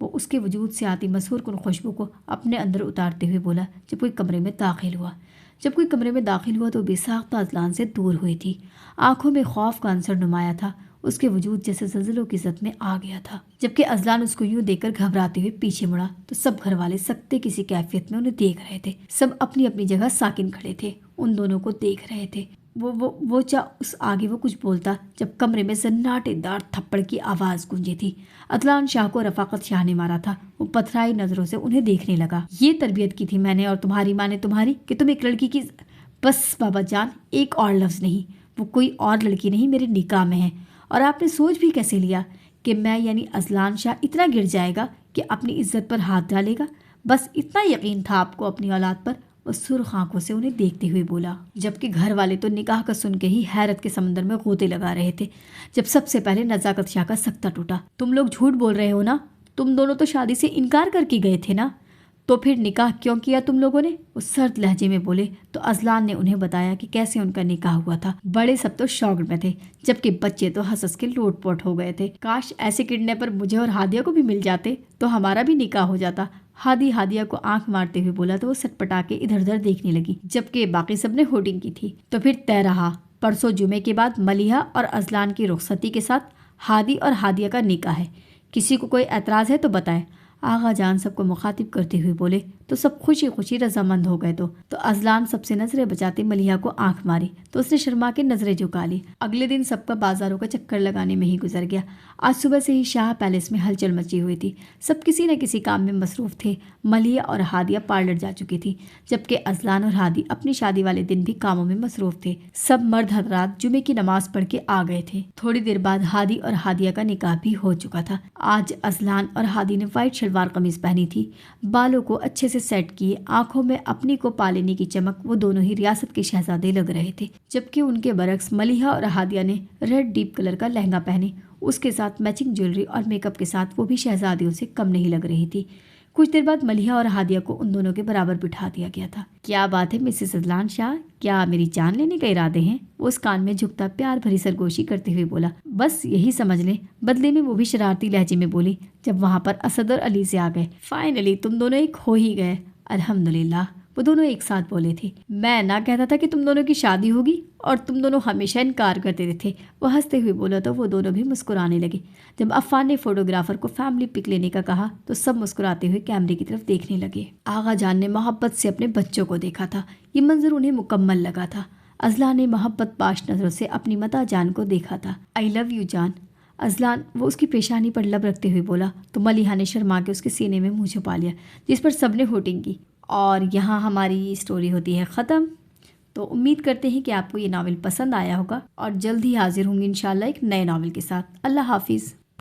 वो उसके वजूद से आती मसहूर कुन खुशबू को अपने अंदर उतारते हुए बोला। जब कोई कमरे में दाखिल हुआ तो बेसाख्ता अजलान से दूर हुई थी। आंखों में खौफ का अंसर नुमाया था। उसके वजूद जैसे ज़लज़लों की ज़द में आ गया था। जबकि अजलान उसको यूं देखकर घबराते हुए पीछे मुड़ा तो सब घर वाले सकते किसी कैफियत में उन्हें देख रहे थे। सब अपनी अपनी जगह साकिन खड़े थे, उन दोनों को देख रहे थे। वो कुछ बोलता जब कमरे में सन्नाटेदार थप्पड़ की आवाज़ गूंजी थी। अदलान शाह को रफाकत शाह ने मारा था। वो पथराई नज़रों से उन्हें देखने लगा। ये तरबियत की थी मैंने और तुम्हारी माँ ने तुम्हारी कि तुम एक लड़की की। बस बाबा जान, एक और लफ्ज़ नहीं। वो कोई और लड़की नहीं, मेरे निकाह में है। और आपने सोच भी कैसे लिया कि मैं यानी अजलान शाह इतना गिर जाएगा कि अपनी इज्जत पर हाथ डालेगा? बस इतना यकीन था आपको अपनी औलाद पर? वो सुर्ख आंखों से उन्हें देखते हुए बोला। जबकि घर वाले तो निकाह का सुन के ही हैरत के समंदर में गोते लगा रहे थे। जब सबसे पहले नज़ाकत शाह का सकता टूटा। तुम लोग झूठ बोल रहे हो ना? तुम दोनों तो शादी से इनकार करके गए थे ना? तो फिर निकाह क्यों किया तुम लोगों ने? वो सर्द लहजे में बोले तो अजलान ने उन्हें बताया कि कैसे उनका निकाह हुआ था। बड़े सब तो शौक में थे, जबकि बच्चे तो हंस के लोटपोट हो गए थे। काश ऐसे किडनैपर मुझे और हादिया को भी मिल जाते तो हमारा भी निकाह हो जाता। हादिया को आंख मारते हुए बोला तो वो सटपटा के इधर उधर देखने लगी, जबकि बाकी सब ने होर्डिंग की थी। तो फिर तय रहा, परसों जुमे के बाद मलिहा और अजलान की रुखसती के साथ हादी और हादिया का निकाह है। किसी को कोई एतराज़ है तो बताएं। आगा जान सबको मुखातिब करते हुए बोले तो सब खुशी खुशी रजामंद हो गए। तो अजलान सबसे नजरें बचाते मलिहा को आंख मारी तो उसने शर्मा के नजरें झुका ली। अगले दिन सबका बाजारों का चक्कर लगाने में ही गुजर गया। आज सुबह से ही शाह पैलेस में हलचल मची हुई थी। सब किसी न किसी काम में मसरूफ थे। मलिहा और हादिया पार्लर जा चुकी थी, जबकि अजलान और हादी अपनी शादी वाले दिन भी कामों में मसरूफ थे। सब मर्द हजरात जुमे की नमाज पढ़ के आ गए थे। थोड़ी देर बाद हादी और हादिया का निकाह भी हो चुका था। आज अजलान और हादी ने व्हाइट शलवार कमीज पहनी थी, बालों को अच्छे से सेट किए, आंखों में अपनी को पा लेने की चमक। वो दोनों ही रियासत के शहजादे लग रहे थे। जबकि उनके बरक्स मलिहा और हादिया ने रेड डीप कलर का लहंगा पहने, उसके साथ मैचिंग ज्वेलरी और मेकअप के साथ वो भी शहजादियों से कम नहीं लग रही थी। कुछ देर बाद मलिहा और हादिया को उन दोनों के बराबर बिठा दिया गया था। क्या बात है मिसेस अजलान शाह, क्या मेरी जान लेने के इरादे हैं? वो उस कान में झुकता प्यार भरी सरगोशी करते हुए बोला। बस यही समझ लें। बदले में वो भी शरारती लहजे में बोली जब वहां पर असद और अली से आ गए। फाइनली तुम दोनों एक हो ही गए, अल्हम्दुलिल्लाह। वो दोनों एक साथ बोले थे। मैं ना कहता था कि तुम दोनों की शादी होगी और तुम दोनों हमेशा इनकार करते थे। वो हंसते हुए बोला तो वो दोनों भी मुस्कुराने लगे। जब अफ़ान ने फोटोग्राफर को फैमिली पिक लेने का कहा तो सब मुस्कुराते हुए कैमरे की तरफ देखने लगे। आगा जान ने मोहब्बत से अपने बच्चों को देखा था। ये मंजर उन्हें मुकम्मल लगा था। अजलान ने मोहब्बत पाश नजरों से अपनी मता जान को देखा था। आई लव यू जान। अजलान, वो उसकी पेशानी पर लब रखते हुए बोला तो मलिहा ने शर्मा के उसके सीने में मुंह छुपा लिया, जिस पर सबने होटिंग की। और यहाँ हमारी स्टोरी होती है ख़त्म। तो उम्मीद करते हैं कि आपको ये नावल पसंद आया होगा और जल्द ही हाजिर होंगे इंशाल्लाह एक नए नावल के साथ। अल्लाह हाफिज़।